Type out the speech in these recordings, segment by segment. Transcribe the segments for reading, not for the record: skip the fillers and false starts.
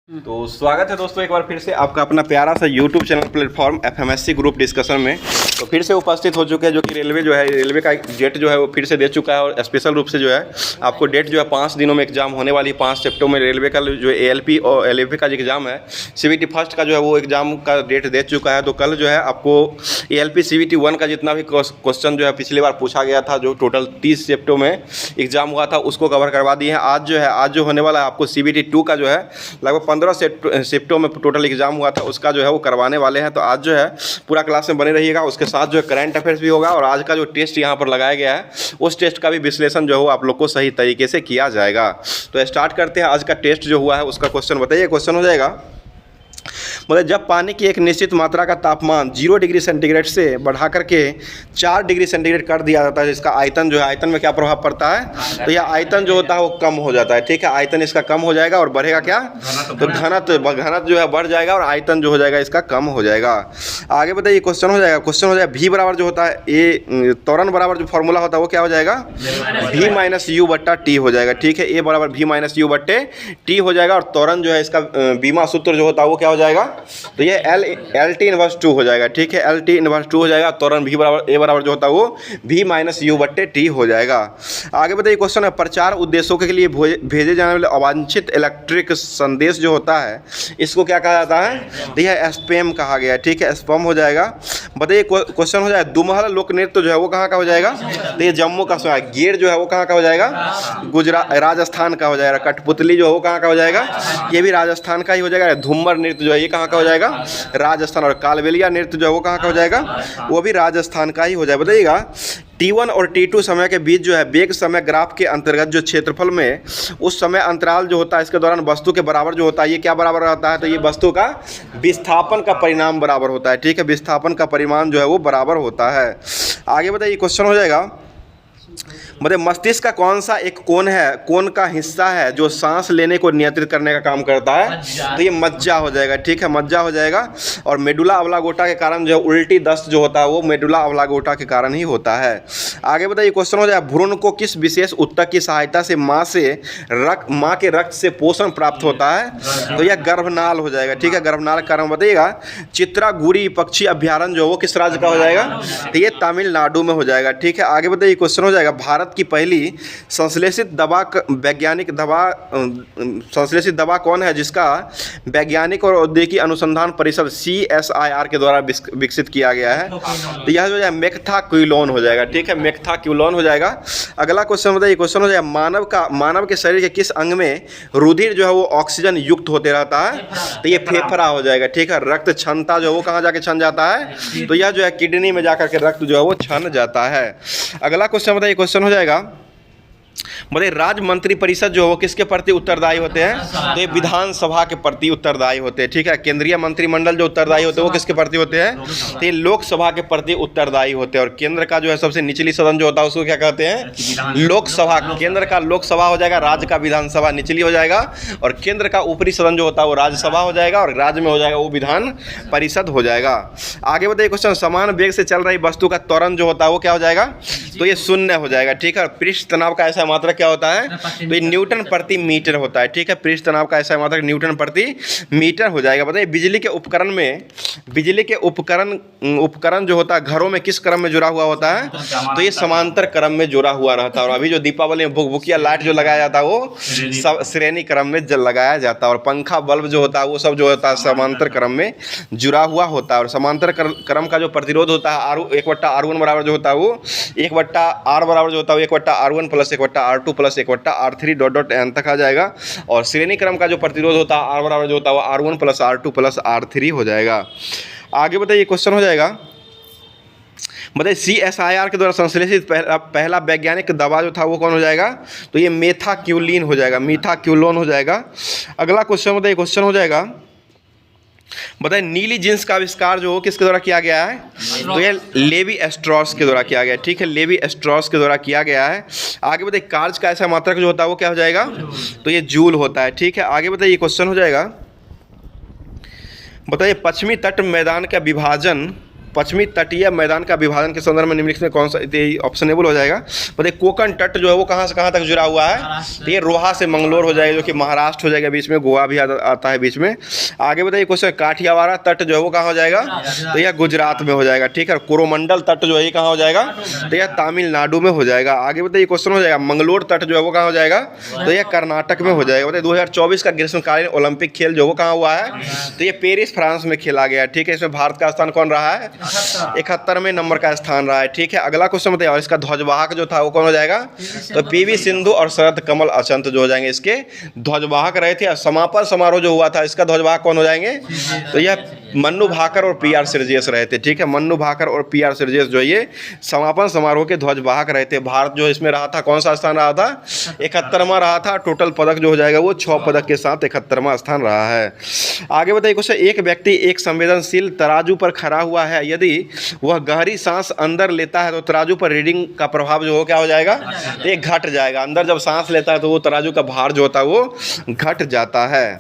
तो स्वागत है दोस्तों एक बार फिर से आपका अपना प्यारा सा YouTube channel platform FMSC group discussion में। तो फिर से उपस्थित हो चुके हैं जो कि रेलवे जो है रेलवे का डेट जो है वो फिर से दे चुका है और स्पेशल रूप से जो है आपको डेट जो है 5 दिनों में एग्जाम होने वाली 5 सितंबर में रेलवे का जो एएलपी और एलएलपी का जो एग्ज़ाम है सीबीटी फर्स्ट का जो है वो एग्ज़ाम का डेट दे चुका है। तो कल जो है आपको एएलपी सीबीटी 1 का जितना भी क्वेश्चन जो है पिछली बार पूछा गया था जो टोटल 30 सितंबर में एग्ज़ाम हुआ था उसको कवर करवा दिए हैं। आज जो होने वाला है आपको सीबीटी 2 का जो है लगभग 15 शिफ्टों में टोटल एग्जाम हुआ था उसका जो है वो करवाने वाले हैं। तो आज जो है पूरा क्लास में बने रहिएगा, उसके साथ जो है करंट अफेयर्स भी होगा और आज का जो टेस्ट यहाँ पर लगाया गया है उस टेस्ट का भी विश्लेषण जो है आप लोग को सही तरीके से किया जाएगा। तो स्टार्ट करते हैं आज का टेस्ट जो हुआ है उसका क्वेश्चन बताइए। क्वेश्चन हो जाएगा मतलब जब पानी की एक निश्चित मात्रा का तापमान 0 डिग्री सेंटीग्रेड से बढ़ा करके 4 डिग्री सेंटीग्रेड कर दिया जाता है, इसका आयतन जो है आयतन में क्या प्रभाव पड़ता है, तो यह आयतन जो होता है वो कम हो जाता है। ठीक है, आयतन इसका कम हो जाएगा और बढ़ेगा क्या, तो घनत्व जो है बढ़ जाएगा और आयतन जो हो जाएगा इसका कम हो जाएगा। आगे बताइए क्वेश्चन हो जाएगा। क्वेश्चन हो जाएगा भी बराबर जो होता है ए त्वरण बराबर जो फॉर्मूला होता है वो क्या हो जाएगा, v माइनस यू बट्टा टी हो जाएगा। ठीक है, ए बराबर v माइनस यू बट्टे टी हो जाएगा और त्वरण जो है इसका बीमा सूत्र जो होता है वो क्या हो जाएगा, तो ये एल टी इनवर्स 2 हो जाएगा। ठीक है, एल टी इनवर्स 2 हो जाएगा, त्वरण भी बराबर ए बराबर जो होता है वो v माइनस यू बट्टे टी हो जाएगा। आगे बताइए क्वेश्चन है प्रचार उद्देश्यों के लिए भेजे जाने वाले अवांछित इलेक्ट्रिक संदेश जो होता है इसको क्या कहा जाता है, तो यह स्पैम कहा गया है। ठीक है, स्पैम हो जाएगा। बताइए क्वेश्चन हो जाएगा दुमहल लोक नृत्य जो है वो कहाँ का हो जाएगा, तो ये जम्मू का है। गेर जो है वो कहाँ का हो जाएगा, राजस्थान का हो जाएगा। कठपुतली जो है वो कहाँ का हो जाएगा, ये भी राजस्थान का ही हो जाएगा। धूमर नृत्य जो है ये कहाँ का हो जाएगा, राजस्थान। और कालबेलिया नृत्य जो है वो कहाँ का हो जाएगा, वो भी राजस्थान का ही हो जाएगा। बताइएगा T1 और T2 समय के बीच जो है वेग समय ग्राफ के अंतर्गत जो क्षेत्रफल में उस समय अंतराल जो होता है इसके दौरान वस्तु के बराबर जो होता है ये क्या बराबर रहता है, तो ये वस्तु का विस्थापन का परिमाण बराबर होता है। ठीक है, विस्थापन का परिमाण जो है वो बराबर होता है। आगे बताइए क्वेश्चन हो जाएगा मतलब मस्तिष्क का कौन सा एक कोण है, कोण का हिस्सा है जो सांस लेने को नियंत्रित करने का काम करता है, तो ये मज्जा हो जाएगा। ठीक है, मज्जा हो जाएगा। और मेडुला ऑब्लांगेटा के कारण जो उल्टी दस्त जो होता है वो मेडुला ऑब्लांगेटा के कारण ही होता है। आगे बताइए क्वेश्चन हो जाएगा भ्रूण को किस विशेष ऊतक की सहायता से माँ के रक्त से पोषण प्राप्त होता है, तो यह गर्भनाल हो जाएगा। ठीक है, गर्भनाल का कारण बताइएगा। चित्रागुड़ी पक्षी अभ्यारण्य जो वो किस राज्य का हो जाएगा, तो ये तमिलनाडु में हो जाएगा। ठीक है, आगे बताइए क्वेश्चन हो जाएगा भारत की पहली संश्लेषित दवा कौन है जिसका वैज्ञानिक और औद्योगिक अनुसंधान परिषद CSIR के द्वारा विकसित किया गया है, तो यह जो है मेथाक्विलोन हो जाएगा। ठीक है, मेथाक्विलोन हो जाएगा। अगला क्वेश्चन बताइए। क्वेश्चन हो जाएगा मानव के शरीर के किस अंग में रुधिर जो है वो ऑक्सीजन युक्त होते रहता है, तो ये फेफड़ा हो जाएगा। ठीक है, रक्त क्षमता जो है वो कहाँ जाके छन जाता है, तो यह जो है किडनी में जाकर के रक्त जो है वो छन जाता है। अगला क्वेश्चन बताइए। क्वेश्चन हो जाएगा मतलब राज्य मंत्री परिषद जो है वो किसके प्रति उत्तरदायी होते हैं, तो ये विधानसभा के प्रति उत्तरदायी होते हैं। ठीक है, केंद्रीय मंत्रिमंडल जो उत्तरदायी होते हैं वो किसके प्रति होते हैं, तो ये लोकसभा के प्रति उत्तरदायी होते हैं। और केंद्र का जो है सबसे निचली सदन जो होता है उसको क्या कहते हैं, लोकसभा। केंद्र का लोकसभा हो जाएगा, राज्य का विधानसभा निचली हो जाएगा और केंद्र का ऊपरी सदन जो होता है वो राज्यसभा हो जाएगा और राज्य में हो जाएगा वो विधान परिषद हो जाएगा। आगे बताइए क्वेश्चन समान वेग से चल रही वस्तु का त्वरण जो होता है वो क्या हो जाएगा, तो ये 0 हो जाएगा। ठीक है, पृष्ठ तनाव का ऐसा मात्रा क्या होता है, तो ये न्यूटन प्रति मीटर होता है। ठीक है, पृष्ठ तनाव का ऐसा मात्रा न्यूटन प्रति मीटर हो जाएगा। बताइए बिजली के उपकरण जो होता है घरों में किस क्रम में जुड़ा हुआ होता है, तो ये समांतर क्रम में जुड़ा हुआ रहता है। और अभी जो दीपावली में भुकभुकिया लाइट जो लगाया जाता है वो सब श्रेणी क्रम में लगाया जाता है। और पंखा बल्ब जो होता है वो सब जो होता है समांतर क्रम में जुड़ा हुआ होता है। और समांतर क्रम का जो प्रतिरोध होता है 1/R1 बराबर जो होता है वो 1/R बराबर जो होता है 1/R1 plus 1/R2 plus 1/R3 dot dot n तक आ जाएगा। और श्रेणी क्रम का जो प्रतिरोध होता है R बराबर जो होता है वो R1 plus R2 plus R3 हो जाएगा। आगे बताइए क्वेश्चन हो जाएगा बताइए CSIR के द्वारा संश्लेषित पहला वैज्ञानिक दवा जो था वो कौन हो जाएगा, तो ये मेथाक्विलिन हो जाएगा, मेथाक्विलोन हो जाएगा। अगला क्वेश्चन बताइए। क्वेश्चन हो जाएगा बताइए नीली जींस का आविष्कार जो किसके द्वारा किया गया है, तो ये लेवी एस्ट्रॉस के द्वारा किया गया है। ठीक है, लेवी एस्ट्रॉस के द्वारा किया गया है। आगे बताइए कार्य का ऐसा मात्रक जो होता है वो क्या हो जाएगा, तो ये जूल होता है। ठीक है, आगे बताइए क्वेश्चन हो जाएगा बताइए पश्चिमी तट मैदान का विभाजन पश्चिमी तटीय मैदान का विभाजन के संदर्भ में निम्नलिखित में कौन सा ऑप्शनेबल हो जाएगा? बताइए कोंकण तट जो है वो कहाँ से कहाँ तक जुड़ा हुआ है? तो ये रोहा से मंगलोर हो जाएगा, जो कि महाराष्ट्र हो जाएगा, बीच में गोवा भी आता है बीच में। आगे बताइए क्वेश्चन, काठियावाड़ तट जो है वो कहाँ हो जाएगा? तो यह गुजरात में हो जाएगा, ठीक है। कोरोमंडल तट जो है ये कहाँ हो जाएगा? तो यह तमिलनाडु में हो जाएगा। आगे बताइए क्वेश्चन हो जाएगा, मंगलोर तट जो है वो कहाँ हो जाएगा? तो यह कर्नाटक में हो जाएगा। बताइए 2024 का ग्रीष्मकालीन ओलंपिक खेल जो वो कहाँ हुआ है? तो ये पेरिस फ्रांस में खेला गया, ठीक है। इसमें भारत का स्थान कौन रहा है? 71वें नंबर का स्थान रहा है, ठीक है। अगला क्वेश्चन बताइए, और इसका ध्वजवाहक जो था वो कौन हो जाएगा? तो पीवी सिंधु और शरद कमल अचंत जो हो जाएंगे इसके ध्वजवाहक रहे थे। समापन समारोह जो हुआ था इसका ध्वजवाहक कौन हो जाएंगे? तो यह मन्नू भाकर और पीआर सिरजेस रहे थे, ठीक है। मन्नू भाकर और पीआर सिरजेस जो ये समापन समारोह के ध्वजवाहक रहे थे। भारत जो इसमें रहा था, कौन सा स्थान रहा था? 71वां रहा था। टोटल पदक जो हो जाएगा वो 6 पदक के साथ 71वां स्थान रहा है। आगे बताइए क्वेश्चन, एक व्यक्ति एक संवेदनशील तराजू पर खड़ा हुआ है, यदि वह गहरी सांस अंदर लेता है तो तराजू पर रीडिंग का प्रभाव जो हो क्या हो जाएगा? ये घट जाएगा। अंदर जब सांस लेता है तो वो तराजू का भार जो होता है वो घट जाता है।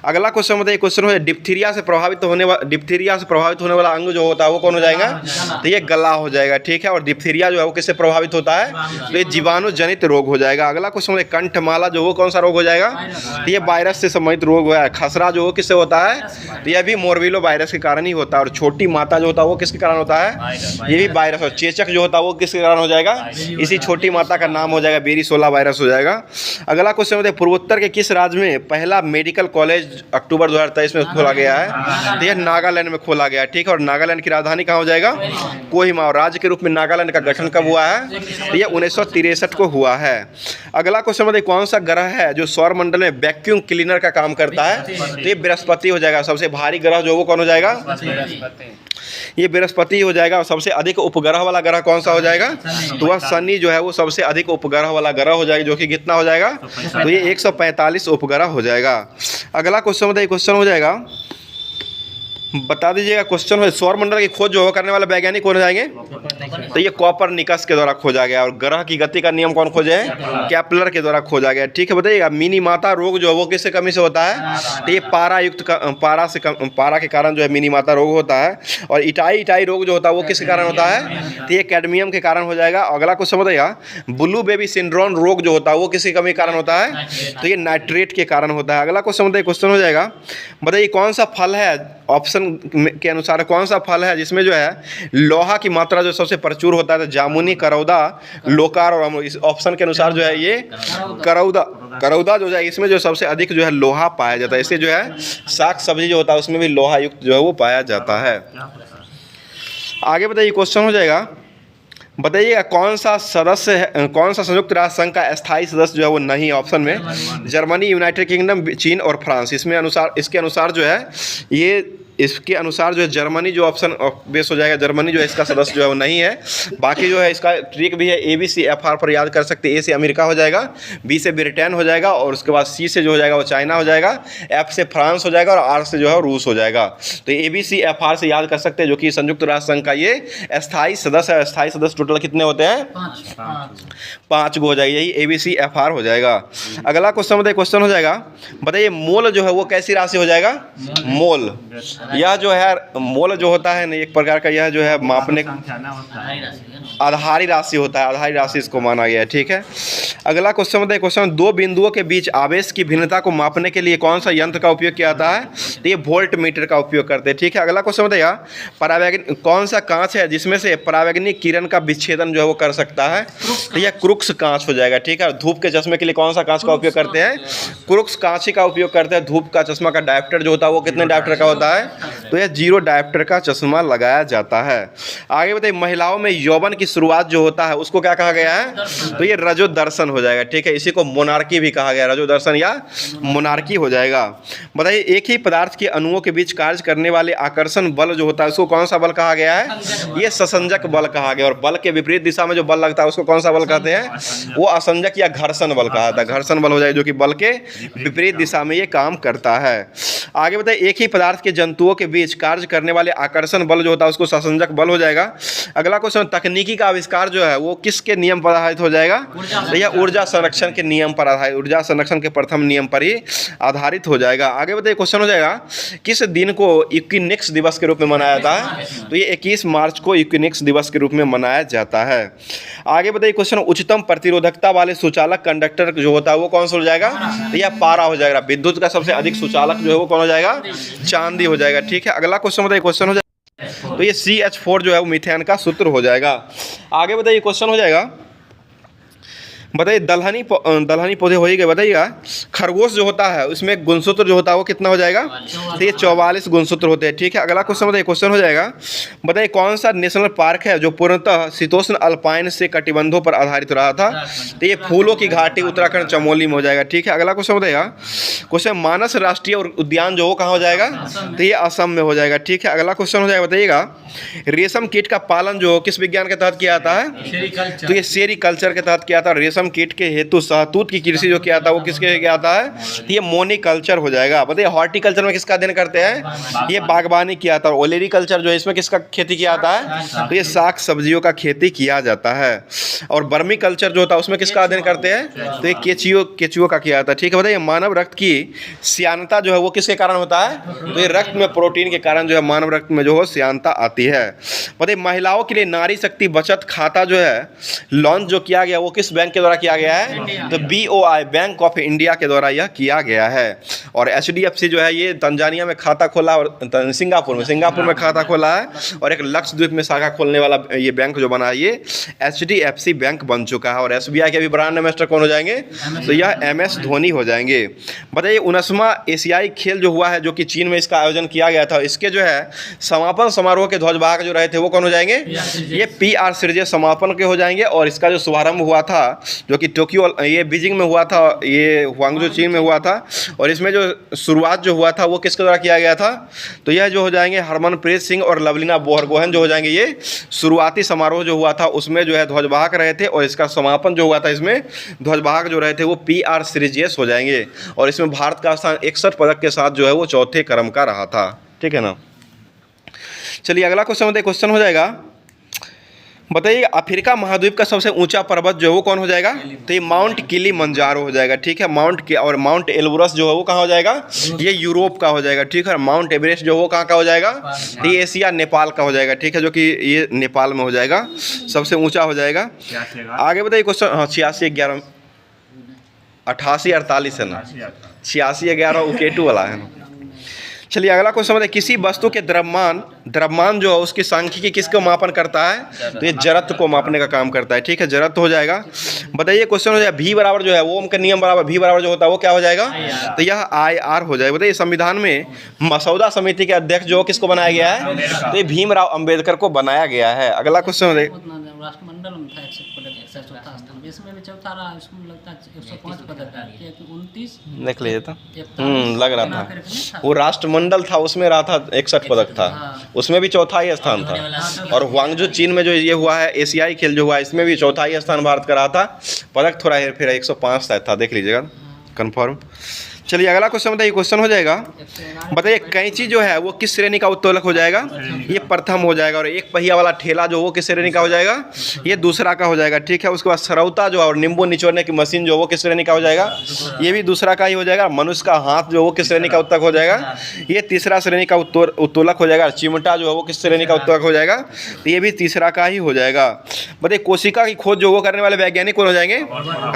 अगला क्वेश्चन बताइए, क्वेश्चन है डिप्थीरिया से प्रभावित होने वाला अंग जो होता है वो कौन हो जाएगा? तो ये गला हो जाएगा, ठीक है। और डिप्थीरिया जो है वो किससे प्रभावित होता है? तो ये जीवाणु जनित रोग हो जाएगा। अगला क्वेश्चन है कंठमाला जो वो कौन सा रोग हो जाएगा? तो ये वायरस से संबंधित रोग है। खसरा जो वो किससे होता है? तो यह भी मोरबिलो वायरस के कारण ही होता है। और छोटी माता जो होता है वो किसके कारण होता है? ये भी वायरस। और चेचक जो होता है वो किसके कारण हो जाएगा? इसी छोटी माता का नाम हो जाएगा बेरीसोला वायरस हो जाएगा। अगला क्वेश्चन है पूर्वोत्तर के किस राज्य में पहला मेडिकल कॉलेज अक्टूबर 2023 में खोला गया है? तो यह नागालैंड में खोला गया, ठीक है। और नागालैंड की राजधानी कहाँ हो जाएगा? कोहिमा। और राज्य के रूप में नागालैंड का गठन कब हुआ है? तो यह 1963 को हुआ है। अगला क्वेश्चन बताइए, कौन सा ग्रह है जो सौरमंडल में वैक्यूम क्लीनर का काम करता है? तो ये बृहस्पति हो जाएगा। सबसे भारी ग्रह जो वो कौन हो जाएगा? ये बृहस्पति हो जाएगा। और सबसे अधिक उपग्रह वाला ग्रह कौन सा हो जाएगा? तो वह शनि जो है वो सबसे अधिक उपग्रह वाला ग्रह हो जाएगा, जो कि कितना हो जाएगा? तो ये 145 उपग्रह हो जाएगा। अगला क्वेश्चन बताइए, क्वेश्चन हो जाएगा, बता दीजिएगा क्वेश्चन है, सौरमंडल की खोज जो हो करने वाले वैज्ञानिक कौन हो जाएंगे? तो ये कॉपरनिकस के द्वारा खोजा गया। और ग्रह की गति का नियम कौन खोजे है? केपलर के द्वारा खोजा गया, ठीक है। बताइएगा मिनी माता रोग जो है वो किससे कमी से होता है? तो ये पारा के कारण जो है मिनी माता रोग होता है। और इटाई रोग जो होता है वो किसके कारण होता है? तो ये कैडमियम के कारण हो जाएगा। अगला क्वेश्चन बताइएगा, ब्लू बेबी सिंड्रोम रोग जो होता है वो किसकी कमी के कारण होता है? तो ये नाइट्रेट के कारण होता है। अगला क्वेश्चन बताइए, क्वेश्चन हो जाएगा, बताइए कौन सा फल है, ऑप्शन के अनुसार कौन सा फल है जिसमें जो है लोहा की मात्रा जो सबसे प्रचुर होता है? तो जामुनी, करौदा, लोकार और अमरूद। इस ऑप्शन के अनुसार जो है ये करौदा जो है इसमें जो सबसे अधिक जो है लोहा पाया जाता है। इससे जो है साग सब्जी जो होता है उसमें भी लोहा युक्त जो है वो पाया जाता है। आगे बताइए क्वेश्चन हो जाएगा, बताइएगा कौन सा संयुक्त राष्ट्र संघ का स्थायी सदस्य जो है वो नहीं है? ऑप्शन में जर्मनी, यूनाइटेड किंगडम, चीन और फ्रांस। इसके अनुसार जो है इसके अनुसार जो है जर्मनी जो ऑप्शन बेस हो जाएगा, जर्मनी जो है इसका सदस्य जो है वो नहीं है। बाकी जो है इसका ट्रिक भी है, ABCFR पर याद कर सकते हैं। A से अमेरिका हो जाएगा, B से ब्रिटेन हो जाएगा, और उसके बाद C से जो हो जाएगा वो चाइना हो जाएगा, F से फ्रांस हो जाएगा, और R से जो है रूस हो जाएगा। तो ABCFR से याद कर सकते हैं, जो कि संयुक्त राष्ट्र संघ का ये स्थायी सदस्य है। स्थायी सदस्य टोटल कितने होते हैं? 5 हो जाएगा, यही ABCFR हो जाएगा। अगला क्वेश्चन बताइए, क्वेश्चन हो जाएगा, बताइए मोल जो है वो कैसी राशि हो जाएगा? मोल, यह जो है मोल जो होता है ना एक प्रकार का, यह जो है मापने आधारी राशि होता है, आधारी राशि इसको माना गया है, ठीक है। अगला क्वेश्चन बताइए, क्वेश्चन, दो बिंदुओं के बीच आवेश की भिन्नता को मापने के लिए कौन सा यंत्र का उपयोग किया जाता है? तो ये वोल्ट मीटर का उपयोग करते हैं, ठीक है। अगला क्वेश्चन बताइएगा, परावैंगनिक कौन सा कांच है जिसमें से परावैंगनिक किरण का विच्छेदन जो है वो कर सकता है? तो यह क्रुक्स कांच हो जाएगा, ठीक है। धूप के चश्मे के लिए कौन सा कांच का उपयोग करते हैं? क्रुक्स कांच का उपयोग करते हैं। धूप का चश्मा का डायोप्टर जो होता है वो कितने डायोप्टर का होता है? तो यह 0 डायोप्टर का चश्मा लगाया जाता है। आगे बताइए, महिलाओं में यौवन की शुरुआत जो होता है उसको क्या कहा गया है? तो ये रजोदर्शन हो जाएगा, ठीक है। इसी को मोनार्की भी कहा गया, रजोदर्शन या मोनार्की हो जाएगा। बताइए, एक ही पदार्थ के अणुओं के बीच कार्य करने वाले आकर्षण बल जो होता है उसको कौन सा बल कहा गया है? ये ससंजक बल कहा गया। और बल के विपरीत दिशा में जो बल लगता है उसको कौन सा बल कहते हैं? वो असंजक या घर्षण बल कहा जाता है। घर्षण बल हो जाएगा, जो कि बल के विपरीत दिशा में ये काम करता है। आगे बताइए, एक ही पदार्थ के जंतुओं के बीच कार्य करने वाले आकर्षण बल जो होता है उसको सहसंजक बल हो जाएगा। अगला क्वेश्चन, तकनीकी का आविष्कार जो है वो किसके नियम पर आधारित हो जाएगा? तो यह ऊर्जा संरक्षण के नियम पर आधारित, ऊर्जा संरक्षण के प्रथम नियम पर ही आधारित हो जाएगा। आगे बताइए, क्वेश्चन हो जाएगा, किस दिन को इक्विनोक्स दिवस के रूप में मनाया जाता है? तो ये 21 मार्च को इक्विनोक्स दिवस के रूप में मनाया जाता है। आगे बताइए क्वेश्चन, उच्चतम प्रतिरोधकता वाले सुचालक कंडक्टर जो होता है वो कौन सा हो जाएगा? तो यह पारा हो जाएगा। विद्युत का सबसे अधिक सुचालक जो है वो कौन हो जाएगा? चांदी हो जाएगा। ठीक है, अगला क्वेश्चन बताइए, क्वेश्चन हो जाएगा, तो ये CH4 जो है वो मीथेन का सूत्र हो जाएगा। आगे बताइए, क्वेश्चन हो जाएगा, बताइए दलहनी पौधे हो ही गए। बताइएगा, खरगोश जो होता है उसमें गुणसूत्र जो होता है वो कितना हो जाएगा? तो ये 44 गुणसूत्र होते हैं। ठीक है, अगला क्वेश्चन बताइए, क्वेश्चन हो जाएगा, बताइए कौन सा नेशनल पार्क है जो पूर्णतः शीतोष्ण अल्पाइन से कटिबंधों पर आधारित रहा था? तो ये फूलों की घाटी उत्तराखंड चमोली में हो जाएगा। ठीक है, अगला क्वेश्चन बताइएगा, क्वेश्चन मानस राष्ट्रीय उद्यान जो वो कहाँ हो जाएगा? तो ये असम में हो जाएगा। ठीक है, अगला क्वेश्चन हो जाएगा, बताइएगा रेशम कीट का पालन जो किस विज्ञान के तहत किया जाता है? तो ये सेरीकल्चर के तहत किया था। रेशम कीट के हेतु शहतूत की कृषि जो किया था वो किसके किया था है? तो ये मोनिकल्चर हो जाएगा। बताइए हॉर्टिकल्चर में किसका अध्ययन करते हैं? ये बागवानी किया था। और ओलेरीकल्चर जो है इसमें किसका खेती किया जाता है? तो ये साग सब्जियों का खेती किया जाता है। और बर्मी कल्चर जो होता है उसमें किसका अध्ययन करते हैं? तो ये केचुओं का किया जाता है। ठीक है, बताइए मानव रक्त की श्यानता जो है वो किसके कारण होता है? तो ये रक्त में प्रोटीन के कारण जो है मानव रक्त में जो है श्यानता आती है। बताइए महिलाओं के लिए नारी शक्ति बचत खाता जो है लॉन्च जो किया गया वो किस बैंक के द्वारा किया गया है? तो BOI बैंक ऑफ इंडिया के द्वारा यह किया गया है। और HDFC जो है ये तंजानिया में खाता खोला और सिंगापुर में खाता खोला है। और एक लक्षद्वीप में शाखा खोलने वाला ये बैंक जो बना है ये HDFC बैंक बन चुका है। और SBI के भी ब्रांड एम्बेसडर कौन हो जाएंगे? तो यह MS धोनी हो जाएंगे। बताइए 19वां एशियाई खेल जो हुआ है जो कि चीन में इसका आयोजन किया गया था, इसके जो है समापन समारोह के ध्वजवाहक जो रहे थे वो कौन हो जाएंगे? ये PR सिरजे समापन के हो जाएंगे। और इसका जो शुभारंभ हुआ था जो कि टोक्यो ये बीजिंग में हुआ था, ये हुआंगजो चीन में हुआ था। और इसमें जो शुरुआत जो हुआ था वो किसके द्वारा किया गया था? तो यह जो हो जाएंगे हरमनप्रीत सिंह और लवलीना बोरगोहेन जो हो जाएंगे। ये शुरुआती समारोह जो हुआ था उसमें जो है ध्वजवाहक रहे थे। और इसका समापन जो हुआ था इसमें ध्वजवाहक जो रहे थे वो PR सिरजेस हो जाएंगे। और इसमें भारत का स्थान 61 पदक के साथ जो है वो चौथे क्रम का रहा था। ठीक है ना। चलिए अगला क्वेश्चन बताइए, क्वेश्चन हो जाएगा, बताइए अफ्रीका महाद्वीप का सबसे ऊंचा पर्वत जो है वो कौन हो जाएगा? तो ये माउंट किलिमंजारो हो जाएगा। ठीक है, और माउंट एल्ब्रस जो है वो कहाँ हो जाएगा? ये यूरोप का हो जाएगा। ठीक है, माउंट एवरेस्ट जो वो कहाँ का हो जाएगा? तो ये एशिया नेपाल का हो जाएगा। ठीक है, जो कि ये नेपाल में हो जाएगा, सबसे ऊंचा हो जाएगा। आगे बताइए क्वेश्चन, हाँ 86 11 88 48 है ना, 86 11 उकेटू वाला है ना। चलिए अगला क्वेश्चन बताइए, किसी वस्तु के द्रव्यमान जो है उसकी सांख्यिकी किसको मापन करता है? तो ये जड़त्व को मापने का काम करता है। ठीक है, जड़त्व हो जाएगा। बताइए क्वेश्चन हो जाएगा, V बराबर जो है ओम का नियम बराबर V बराबर जो होता है वो क्या हो जाएगा? तो यह IR हो जाएगा। बताइए संविधान में मसौदा समिति के अध्यक्ष जो किसको बनाया गया है? तो ये भीमराव अंबेडकर को बनाया गया है। अगला क्वेश्चन बताइए, राष्ट्रमंडल में था 104 स्थान, इसमें भी चौथा रहा, इसमें लगता है 105 पदक है कि 29 देख लीजिए था। लग रहा था वो राष्ट्रमंडल था उसमें रहा था 61 पदक था, उसमें भी चौथा ही स्थान था। और हुआंगजो चीन में जो ये हुआ है एशियाई खेल जो हुआ है इसमें भी चौथा ही स्थान भारत का रहा था। पदक थोड़ा हेर फेर 105 शायद था, देख लीजिएगा कन्फर्म। चलिए अगला क्वेश्चन बताइए, क्वेश्चन हो जाएगा, बताइए कैंची जो है वो किस श्रेणी का उत्तोलक हो जाएगा? ये प्रथम हो जाएगा। और एक पहिया वाला ठेला जो वो किस श्रेणी का हो जाएगा? ये दूसरा का हो जाएगा। ठीक है, उसके बाद सरौता जो है और नींबू निचोड़ने की मशीन जो वो किस श्रेणी का हो जाएगा? ये भी दूसरा का ही हो जाएगा। मनुष्य का हाथ जो वो किस श्रेणी का उत्तोलक हो जाएगा? ये तीसरा श्रेणी का उत्तोलक हो जाएगा। चिमटा जो है वो किस श्रेणी का उत्तोलक हो जाएगा? तो ये भी तीसरा का ही हो जाएगा। बताइए कोशिका की खोज जो वो करने वाले वैज्ञानिक कौन हो जाएंगे?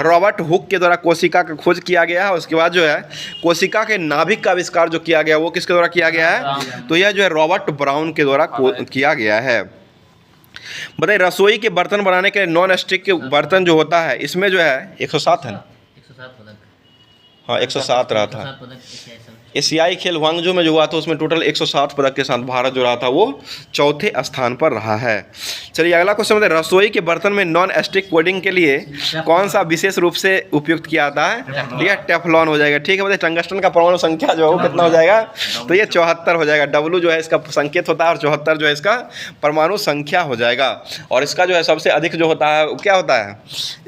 रॉबर्ट हुक के द्वारा कोशिका का खोज किया गया है। उसके बाद जो है कोशिका के नाभिक का आविष्कार जो किया गया वो किसके द्वारा किया गया है? तो यह जो है रॉबर्ट ब्राउन के द्वारा किया गया है। बताइए रसोई के बर्तन बनाने के लिए नॉन स्टिक के बर्तन जो होता है इसमें जो है 107 है ना? 107 पदक, हाँ 107 रहा था। एशियाई खेल हुआंगजो में जो हुआ था उसमें टोटल 107 पदक के साथ भारत जो रहा था वो चौथे स्थान पर रहा है। चलिए अगला क्वेश्चन बताइए रसोई के बर्तन में नॉन स्टिक कोटिंग के लिए कौन सा विशेष रूप से उपयुक्त किया जाता है? यह टेफ्लॉन हो जाएगा। ठीक है, बताइए टंगस्टन का परमाणु संख्या जो है वो कितना हो जाएगा? तो ये 74 हो जाएगा। W जो है इसका संकेत होता है और 74 जो है इसका परमाणु संख्या हो जाएगा। और इसका जो है सबसे अधिक जो होता है वो क्या होता है?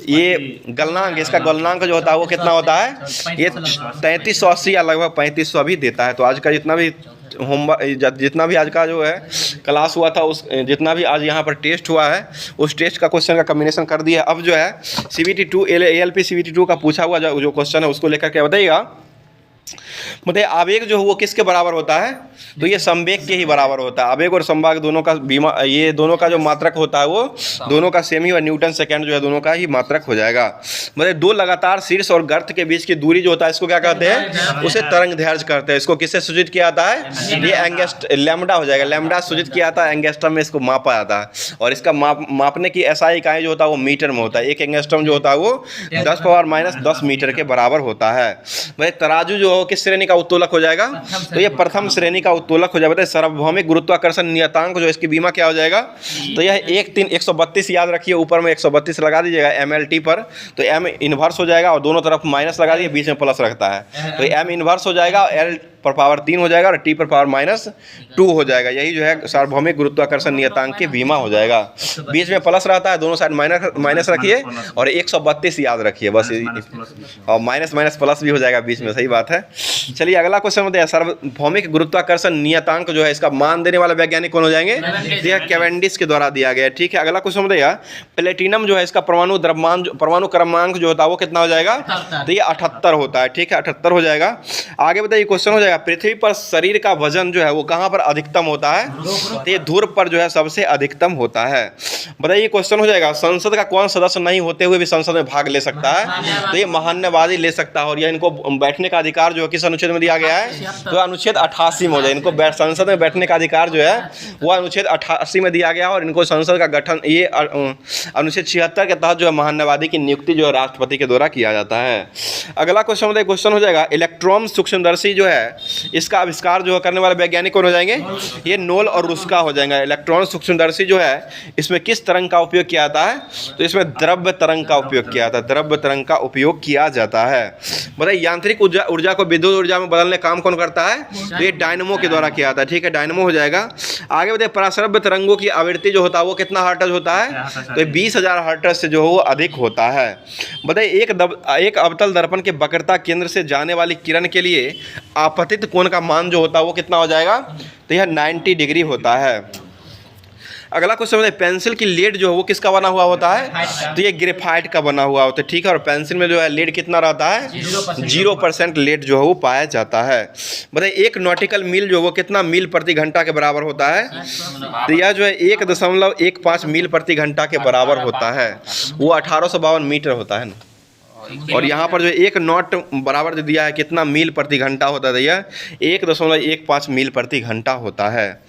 ये गलनांक, इसका गलनांक जो होता है वो कितना होता है? ये 3380 या लगभग 3500 सभी देता है। तो आज का जितना भी जितना भी आज का जो है क्लास हुआ था, उस जितना भी आज यहाँ पर टेस्ट हुआ है उस टेस्ट का क्वेश्चन का कम्बिनेशन कर दिया। अब जो है CBT 2 ALP CBT 2 का पूछा हुआ जो क्वेश्चन है उसको लेकर के बताइएगा। मतलब आवेग जो है वो किसके बराबर होता है? तो ये संवेग के ही बराबर होता है। आवेग और संवेग दोनों का ये दोनों का जो मात्रक होता है वो दोनों का सेमी और न्यूटन सेकंड जो है दोनों का ही मात्रक हो जाएगा। मतलब दो लगातार शीर्ष और गर्त के बीच की दूरी जो होता है इसको क्या कहते हैं? उसे तरंग दैर्घ्य कहते हैं। इसको किससे सूचित किया जाता है? ये एंगस्ट लैम्बडा हो जाएगा। लैम्बडा सूचित किया जाता है, एंगस्ट्रम में इसको मापा जाता है। और इसका मापने की SI इकाई जो होता है वो मीटर में होता है। एक एंगस्ट्रम जो होता है वो 10⁻⁻10 मीटर के बराबर होता है। मतलब तराजू जो हो किस श्रेणी का उत्तोलक हो जाएगा? तो ये प्रथम श्रेणी का उत्तोलक हो जाएगा। सार्वभौमिक गुरुत्वाकर्षण नियतांक जो इसकी बीमा क्या हो जाएगा? तो यह 132 याद रखिए, ऊपर में 132 लगा दीजिएगा MLT पर, तो M इनवर्स हो जाएगा और दोनों तरफ माइनस लगा दिए, बीच में प्लस रखता है तो M इनवर्स हो जाएगा, L पर पावर 3 हो जाएगा और T पर पावर -2 हो जाएगा। यही जो है सार्वभौमिक गुरुत्वाकर्षण नियतांक की बीमा हो जाएगा। बीच में प्लस रहता है, दोनों साइड माइनस रखिए और 132 याद रखिए बस, और माइनस प्लस भी हो जाएगा बीच में। सही बात है। चलिए अगला क्वेश्चन बताइए। सार्वभौमिक गुरुत्वाकर्षण नियतांक जो है इसका मान देने वाला वैज्ञानिक कौन हो जाएंगे? यह कैवेंडिश के द्वारा दिया गया है। ठीक है, अगला क्वेश्चन बताइए। प्लेटिनम जो है इसका परमाणु क्रमांक जो होता है वो कितना हो जाएगा? तो ये 78 होता है। ठीक है, 78 हो जाएगा। आगे बताइए क्वेश्चन हो जाएगा, पृथ्वी पर शरीर का वजन जो है वो कहाँ पर अधिकतम होता है? तो ये ध्रुव पर जो है सबसे अधिकतम होता है। बताइए क्वेश्चन हो जाएगा, संसद का कौन सदस्य नहीं होते हुए भी संसद में भाग ले सकता है? तो ये महान्यवादी ले सकता है। और यह इनको बैठने का अधिकार जो है किस अनुच्छेद में दिया गया है? तो अनुच्छेद 88 में हो जाए। इनको संसद में बैठने का अधिकार जो है वो अनुच्छेद 88 में दिया गया और इनको संसद का गठन ये अनुच्छेद 76 के तहत जो है महान्यवादी की नियुक्ति जो है राष्ट्रपति के द्वारा किया जाता है। अगला क्वेश्चन हो जाएगा, इलेक्ट्रॉन सूक्ष्मदर्शी जो है इसका आविष्कार जो करने वाले वैज्ञानिक कौन हो जाएंगे? ये नोल और रुस्का हो जाएंगे। इलेक्ट्रॉन सूक्ष्मदर्शी जो है इसमें किस तरंग का उपयोग किया जाता है? तो इसमें द्रव्य तरंग का उपयोग किया जाता है। द्रव्य तरंग का उपयोग किया जाता है। बताइए यांत्रिक ऊर्जा को विद्युत ऊर्जा में बदलने काम कौन करता है? तो ये डायनमो के द्वारा किया जाता है। ठीक है, डायनमो हो जाएगा। आगे बताइए पराश्रव्य तरंगों की आवृत्ति जो होता है वो कितना हर्ट्ज होता है? तो 20,000 हर्ट्ज से जो है वो अधिक होता है। बताइए एक अवतल दर्पण के वक्रता केंद्र से जाने वाली किरण के लिए आपतित कोण का मान जो होता है वो कितना हो जाएगा? तो यह 90 डिग्री होता है। अगला क्वेश्चन है, पेंसिल की लीड जो है वो किसका बना हुआ होता है? तो ये ग्रेफाइट का बना हुआ होता है। ठीक है, और पेंसिल में जो है लीड कितना रहता है? 0% लीड जो है वो पाया जाता है। बताइए एक नॉटिकल मील जो है वो कितना मील प्रति घंटा के बराबर होता है? तो यह जो है 1.15 मील प्रति घंटा के बराबर होता है। वो 1852 मीटर होता है ना। और यहाँ पर जो एक नॉट बराबर जो दिया है कितना मील प्रति घंटा होता है? भैया 1.15 मील प्रति घंटा होता है।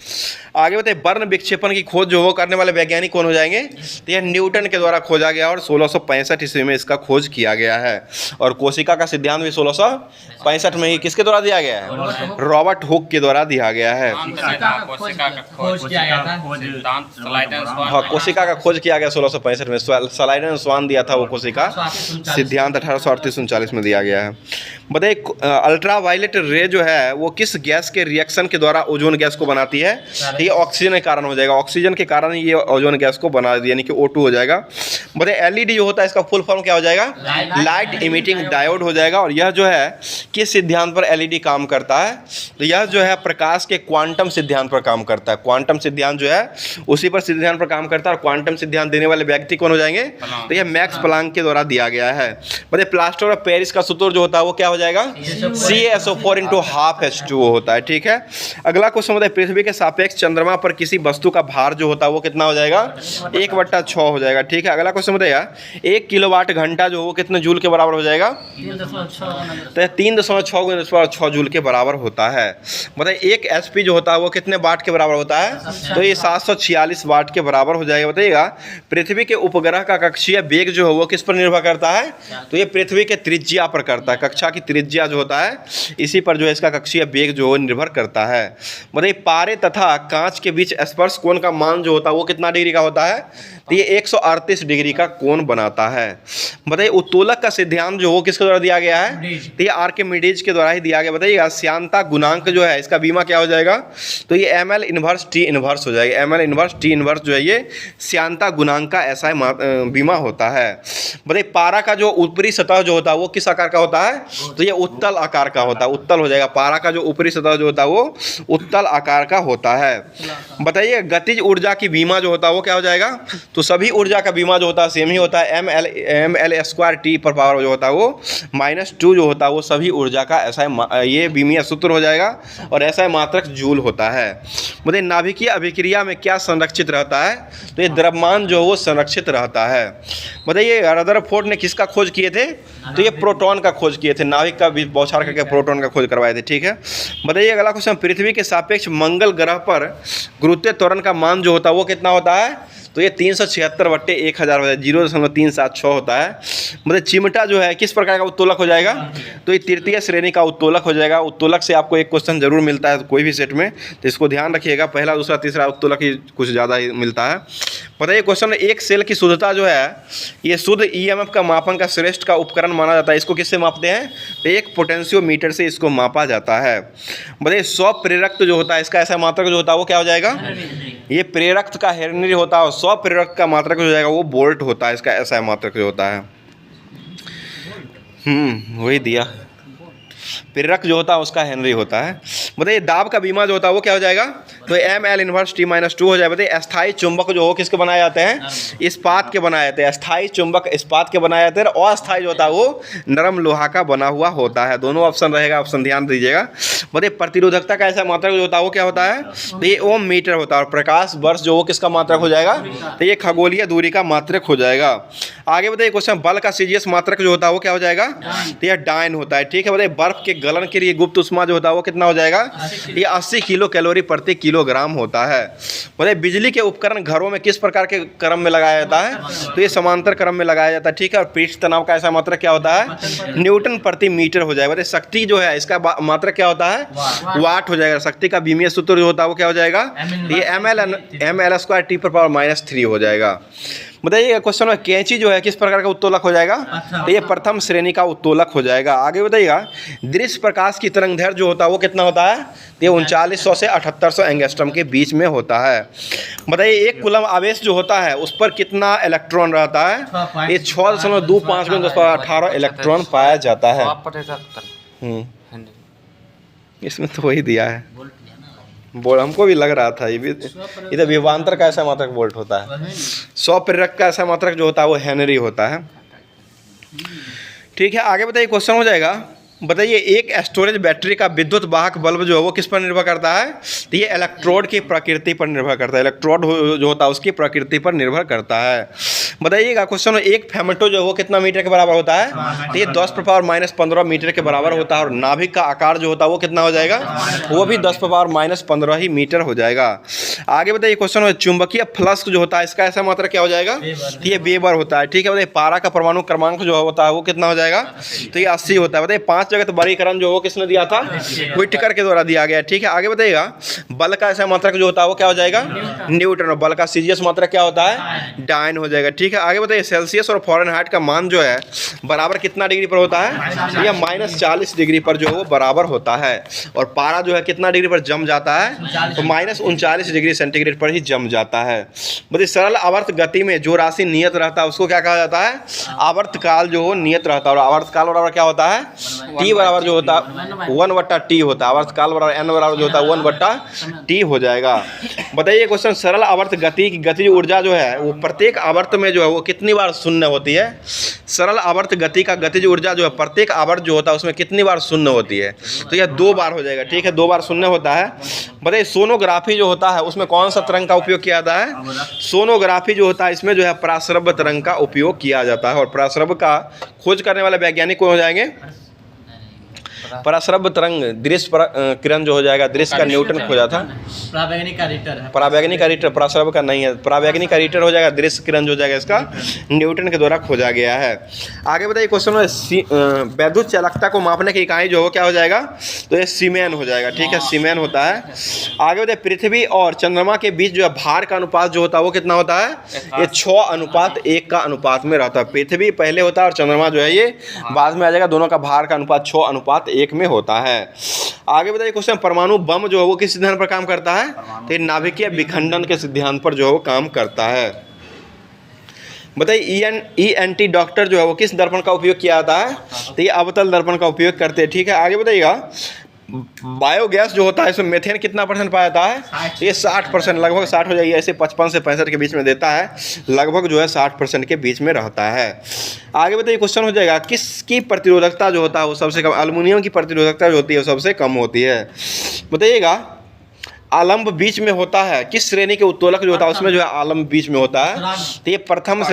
आगे बताइए वर्ण विक्षेपण की खोज जो वो करने वाले वैज्ञानिक कौन हो जाएंगे? तो यह न्यूटन के द्वारा खोजा गया और 1665 ईस्वी में इसका खोज किया गया है। और कोशिका का सिद्धांत भी 1665 में ही किसके द्वारा दिया गया है? रॉबर्ट हुक के द्वारा दिया गया है। हाँ, कोशिका का खोज किया गया 1665 में। स्लाइडन स्वान दिया था वो कोशिका सिद्धांत 1838-39 में दिया गया है। बताइए अल्ट्रावायलेट रे जो है वो किस गैस के रिएक्शन के द्वारा ओजोन गैस को बनाती है? ये ऑक्सीजन के कारण हो जाएगा। ऑक्सीजन के कारण ये ओजोन गैस को बना दिया, यानी कि O2 हो जाएगा। बताइए एलईडी जो होता है इसका फुल फॉर्म क्या हो जाएगा? लाइट इमिटिंग डायोड हो जाएगा। और यह जो है किस सिद्धांत पर एलईडी काम करता है? तो यह जो है प्रकाश के क्वांटम सिद्धांत पर काम करता है। क्वांटम सिद्धांत जो है उसी पर सिद्धांत पर काम करता है। और क्वांटम सिद्धांत देने वाले व्यक्ति कौन हो जाएंगे? तो यह मैक्स प्लांक के द्वारा दिया गया है। बताइए प्लास्टर ऑफ पेरिस का सूत्र जो होता है वो क्या हो जाएगा? CaSO4 × ½ H2O होता है। ठीक है, अगला क्वेश्चन बताइए पृथ्वी के सापेक्ष चंद्रमा पर किसी वस्तु का भार जो होता है वो कितना हो जाएगा? 1/6 हो जाएगा। ठीक है, अगला क्वेश्चन बताइए 1 किलोवाट घंटा जो वो कितने जूल के बराबर हो जाएगा? तो 3.6 × 10⁶ जूल के बराबर होता है। बताइए एक SP जो होता है वो कितने वाट के बराबर होता है? तो ये 746 वाट के बराबर हो जाएगा। बताइएगा पृथ्वी के उपग्रह का कक्षीय वेग जो है वो किस पर निर्भर करता है? तो ये पृथ्वी के त्रिज्या पर करता है। कक्षा की त्रिज्या जो होता है इसी पर जो है इसका कक्षीय वेग जो है निर्भर करता है। बताइए पारे तथा कांच के बीच स्पर्श कोण का मान जो होता है वो कितना डिग्री का होता है? तो ये 138 डिग्री का कोण बनाता है। बताइए उत्तोलक का सिद्धांत जो वो किसके द्वारा दिया गया है? तो ये आर्किमिडीज के द्वारा ही दिया गया। बताइएगा श्यानता गुणांक जो है इसका बीमा क्या हो जाएगा? तो ये ML इनवर्स T इनवर्स हो जाएगा। ML इनवर्स T इनवर्स जो है ये श्यानता गुणांक का ऐसा बीमा होता है। बताइए पारा का जो ऊपरी सतह जो होता है वो किस आकार का होता है? तो ये उत्तल आकार का होता है, उत्तल हो जाएगा। पारा का जो ऊपरी सतह जो होता है वो उत्तल आकार का होता है। बताइए गतिज ऊर्जा की बीमा जो होता है वो क्या हो जाएगा? तो सभी ऊर्जा का बीमा जो होता है सेम ही होता है, ml स्क्वायर टी पर पावर जो होता है वो -2 जो होता है वो सभी ऊर्जा का ऐसा ये बीमीय सूत्र हो जाएगा और ऐसा मात्रक जूल होता है। बताइए नाभिकीय अभिक्रिया में क्या संरक्षित रहता है? तो ये द्रव्यमान जो वो संरक्षित रहता है। बताइए रदरफोर्ड ने किसका खोज किए थे? तो ये प्रोटॉन का खोज किए थे, नाभिक का बौछार करके प्रोटॉन का खोज करवाए थे। ठीक है, बताइए अगला क्वेश्चन, पृथ्वी के सापेक्ष मंगल ग्रह पर गुरुत्वीय त्वरण का मान जो होता है वो कितना होता है? तो ये 376/1000 होता है, 0.376 होता है। मतलब चिमटा जो है किस प्रकार का उत्तोलक हो जाएगा? तो ये तृतीय श्रेणी का उत्तोलक हो जाएगा। उत्तोलक से आपको एक क्वेश्चन जरूर मिलता है कोई भी सेट में, तो इसको ध्यान रखिएगा। पहला दूसरा तीसरा उत्तोलक ही कुछ ज़्यादा ही मिलता है। बताइए क्वेश्चन, एक सेल की शुद्धता जो है ये शुद्ध ईएमएफ का मापन का श्रेष्ठ का उपकरण माना जाता है। इसको किससे मापते हैं? तो एक पोटेंशियोमीटर से इसको मापा जाता है। बताइए 100 प्रेरक जो होता है इसका ऐसा मात्रक जो होता है वो क्या हो जाएगा? ये प्रेरक का हेनरी होता है और 100 प्रेरक का मात्रक जो हो जाएगा वो वोल्ट होता है। इसका ऐसा मात्रक जो होता है वही दिया, प्रेरक जो होता है उसका हेनरी होता है। बताइए दाब का बीमा जो होता है वो क्या हो जाएगा? तो ml इनवर्स t-2 हो जाएगा। बताइए अस्थायी चुंबक जो हो किसके बनाए जाते हैं? इस्पात के बनाए जाते हैं। अस्थायी चुंबक इस्पात के बनाए जाते हैं और अस्थायी जो होता है वो नरम लोहा का बना हुआ होता है। दोनों ऑप्शन रहेगा, ऑप्शन ध्यान दीजिएगा। बताइए प्रतिरोधकता का ऐसा मात्रक जो होता है वो क्या होता है? तो ये ओम मीटर होता है और प्रकाश वर्ष जो वो किसका मात्रक हो जाएगा? तो ये खगोलीय दूरी का मात्रक हो जाएगा। आगे बताइए क्वेश्चन, बल का सीजीएस मात्रक जो होता है वो क्या हो जाएगा? तो यह डायन होता है। ठीक है, बताइए बर्फ के गलन के लिए गुप्त उष्मा जो होता है वो कितना हो जाएगा? ये 80 किलो कैलोरी प्रति किलोग्राम होता है। बताइए बिजली के उपकरण घरों में किस प्रकार के क्रम में लगाया जाता है? तो ये समांतर क्रम में लगाया जाता है। ठीक है, और पृष्ठ तनाव का ऐसा मात्रक क्या होता है? न्यूटन प्रति मीटर हो जाएगा। बताइए शक्ति जो है इसका मात्रक क्या होता है? वाट हो जाएगा। शक्ति का बीमीय सूत्र जो होता है वो क्या हो जाएगा? ये ml स्क्वायर t पर पावर -3 हो जाएगा। बताइए क्वेश्चन में कैंची जो है किस प्रकार का उत्तोलक हो जाएगा? तो ये प्रथम श्रेणी का उत्तोलक हो जाएगा। आगे बताइएगा दृश्य प्रकाश की तरंगदैर्घ्य जो होता है वो कितना होता है? तो ये 3900 से 7800 एंगस्ट्रॉम के बीच में होता है। बताइए एक कूलम आवेश जो होता है उस पर कितना इलेक्ट्रॉन रहता है? ये 6.25 × 1018 इलेक्ट्रॉन पाया जाता है। इसमें तो वही दिया है, बोल हमको भी लग रहा था। ये भी इधर विभवांतर का ऐसा मात्रक वोल्ट होता है। 100 प्रेरक का ऐसा मात्रक जो होता है वो हेनरी होता है। ठीक है, आगे बताइए क्वेश्चन हो जाएगा। बताइए एक स्टोरेज बैटरी का विद्युत वाहक बल्ब जो है वो किस पर निर्भर करता है? तो ये इलेक्ट्रोड की प्रकृति पर निर्भर करता है। इलेक्ट्रोड जो होता है उसकी प्रकृति पर निर्भर करता है। बताइएगा क्वेश्चन, एक फेमेटो जो है वो कितना मीटर के बराबर होता है? तो ये 10⁻⁻15 मीटर के बराबर होता है और नाभिक का आकार जो होता है वो कितना हो जाएगा? वो भी 10⁻⁻15 ही मीटर हो जाएगा। आगे बताइए क्वेश्चन, चुंबकीय फ्लक्स जो होता है इसका ऐसा मात्रा क्या हो जाएगा? तो ये वेबर होता है। ठीक है, बताइए पारा का परमाणु क्रमांक जो होता है वो कितना हो जाएगा? तो ये 80 होता है। बताइए 5 जगत वर्गीकरण जो वो किसने दिया था? व्हिटकर के द्वारा दिया गया। ठीक है, आगे बताइएगा बल का ऐसा मात्रक जो होता है वो क्या हो जाएगा? न्यूटन। और बल का सीजीएस मात्रक क्या होता है? डायन हो जाएगा। ठीक है, आगे बताइए सेल्सियस और फ़ारेनहाइट का मान जो है बराबर कितना डिग्री पर होता है? यह -40 डिग्री पर जो है वो बराबर होता है। और पारा जो है कितना डिग्री पर जम जाता है? तो -39 डिग्री सेंटीग्रेड पर ही जम जाता है। बताइए सरल आवर्त गति में जो राशि नियत रहता है उसको क्या कहा जाता है? आवर्तकाल जो हो नियत रहता है। और आवर्तकाल बराबर क्या होता है? टी बराबर जो होता है 1/t होता है। आवर्तकाल बराबर n बराबर जो होता है 1/t हो जाएगा। बताइए क्वेश्चन, सरल आवर्त गति की गतिज ऊर्जा जो है वो प्रत्येक आवर्त में जो है वो कितनी बार शून्य होती है? सरल आवर्त गति का गतिज ऊर्जा जो है प्रत्येक आवर्त जो होता है उसमें कितनी बार शून्य होती है? तो यह 2 बार हो जाएगा। ठीक है, 2 बार शून्य होता है। बताइए सोनोग्राफी जो होता है उसमें कौन सा तरंग का उपयोग किया जाता है? सोनोग्राफी जो होता है इसमें जो है पराश्रव्य तरंग का उपयोग किया जाता है। और पराश्रव्य का खोज करने वाले वैज्ञानिक कौन हो जाएंगे? पराश्रव्य तरंग दृश्य किरण जो हो जाएगा, दृश्य का न्यूटन खोजा था। परावैगनिक का रीटर है। परावैगनिक का रीटर पराश्रव्य का नहीं है। परावैगनिक का रीटर हो जाएगा, दृश्य किरण जो हो जाएगा इसका न्यूटन के द्वारा खोजा गया है। आगे बताइए क्वेश्चन में वैद्युत चालकता को मापने की इकाई जो हो क्या हो जाएगा? तो ये सीमेन हो जाएगा। ठीक है, सीमेन होता है। आगे बताइए पृथ्वी और चंद्रमा के बीच जो है भार का अनुपात जो होता है वो कितना होता है? ये 6:1 का अनुपात में रहता है। पृथ्वी पहले होता है और चंद्रमा जो है ये बाद में आ जाएगा। दोनों का भार का अनुपात 6:1 में होता है। आगे बताइए क्वेश्चन, परमाणु बम जो है वो किस सिद्धांत पर काम करता है? तो नाभिकीय विखंडन के सिद्धांत पर जो है वो काम करता है। बताइए ENT डॉक्टर जो है वो किस दर्पण का उपयोग किया जाता है? तो ये अवतल दर्पण का उपयोग करते हैं। ठीक है, आगे बताइएगा बायोगैस जो होता है इसमें मेथेन कितना % पाया जाता है? ये 60%, लगभग 60 हो जाएगी, ऐसे 55 से 65 के बीच में देता है, लगभग जो है 60% के बीच में रहता है। आगे बताइए क्वेश्चन हो जाएगा किसकी प्रतिरोधकता जो होता है वो सबसे कम? एल्युमिनियम की प्रतिरोधकता जो होती है वो सबसे कम होती है। बताइएगा आलम्ब बीच में होता है किस श्रेणी के उत्तोलक जो होता है उसमें जो है आलम्ब बीच में होता है? तो ये प्रथम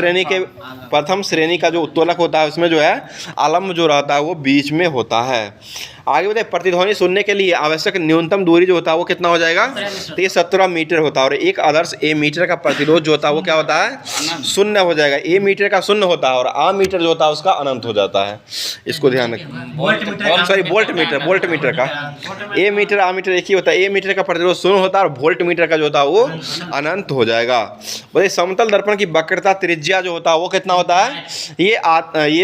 श्रेणी का जो उत्तोलक होता है उसमें जो है आलम्ब जो रहता है वो बीच में होता है। आगे बताइए प्रतिध्वनि सुनने के लिए आवश्यक न्यूनतम दूरी जो होता है वो कितना हो जाएगा? तो ये 17 मीटर होता है। और एक आदर्श ए मीटर का प्रतिरोध जो होता है वो क्या होता है? शून्य हो जाएगा। ए मीटर का शून्य होता है और आ मीटर जो होता है उसका अनंत हो जाता है। इसको ध्यान रखें। वोल्ट मीटर का ए मीटर आ मीटर एक ही होता है। ए मीटर का प्रतिरोध शून्य होता है और वोल्ट मीटर का जो होता है वो अनंत हो जाएगा। बताइए समतल दर्पण की वक्रता त्रिज्या जो होता है वो कितना होता है? ये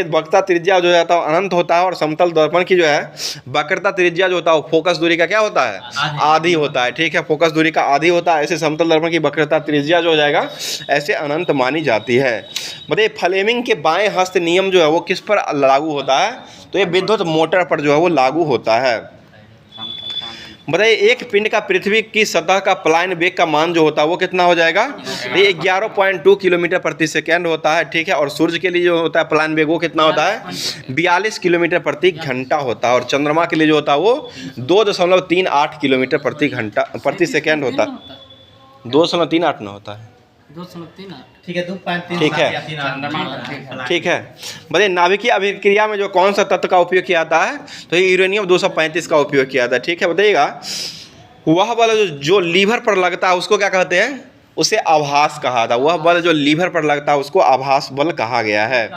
वक्रता त्रिज्या जो होता है अनंत होता है और समतल दर्पण की जो है वक्रता त्रिज्या जो होता है फोकस दूरी का क्या होता है? आधी होता है। ठीक है, फोकस दूरी का आधी होता है। ऐसे समतल दर्पण की वक्रता त्रिज्या जो हो जाएगा ऐसे अनंत मानी जाती है। बताइए फ्लेमिंग के बाएं हस्त नियम जो है वो किस पर लागू होता है? तो ये विद्युत मोटर पर जो है वो लागू होता है। बताइए एक पिंड का पृथ्वी की सतह का पलायन वेग का मान जो होता है वो कितना हो जाएगा? ये 11.2 किलोमीटर प्रति सेकेंड होता है। ठीक है, और सूर्य के लिए जो होता है पलायन वेग वो कितना होता है? 42 किलोमीटर प्रति घंटा होता है। और चंद्रमा के लिए जो होता है वो 2.38 किलोमीटर प्रति सेकेंड होता है। 2.38 ना होता है। 2.38 ठीक है। बताइए नाभिकीय अभिक्रिया में जो कौन सा तत्व का उपयोग किया जाता है? तो ये यूरेनियम 235 का उपयोग किया जाता है। ठीक है, बताइएगा वह बल जो लीवर पर लगता है उसको क्या कहते हैं? उसे आभास कहा था। वह बल जो लीवर पर लगता है उसको आभास बल कहा गया है।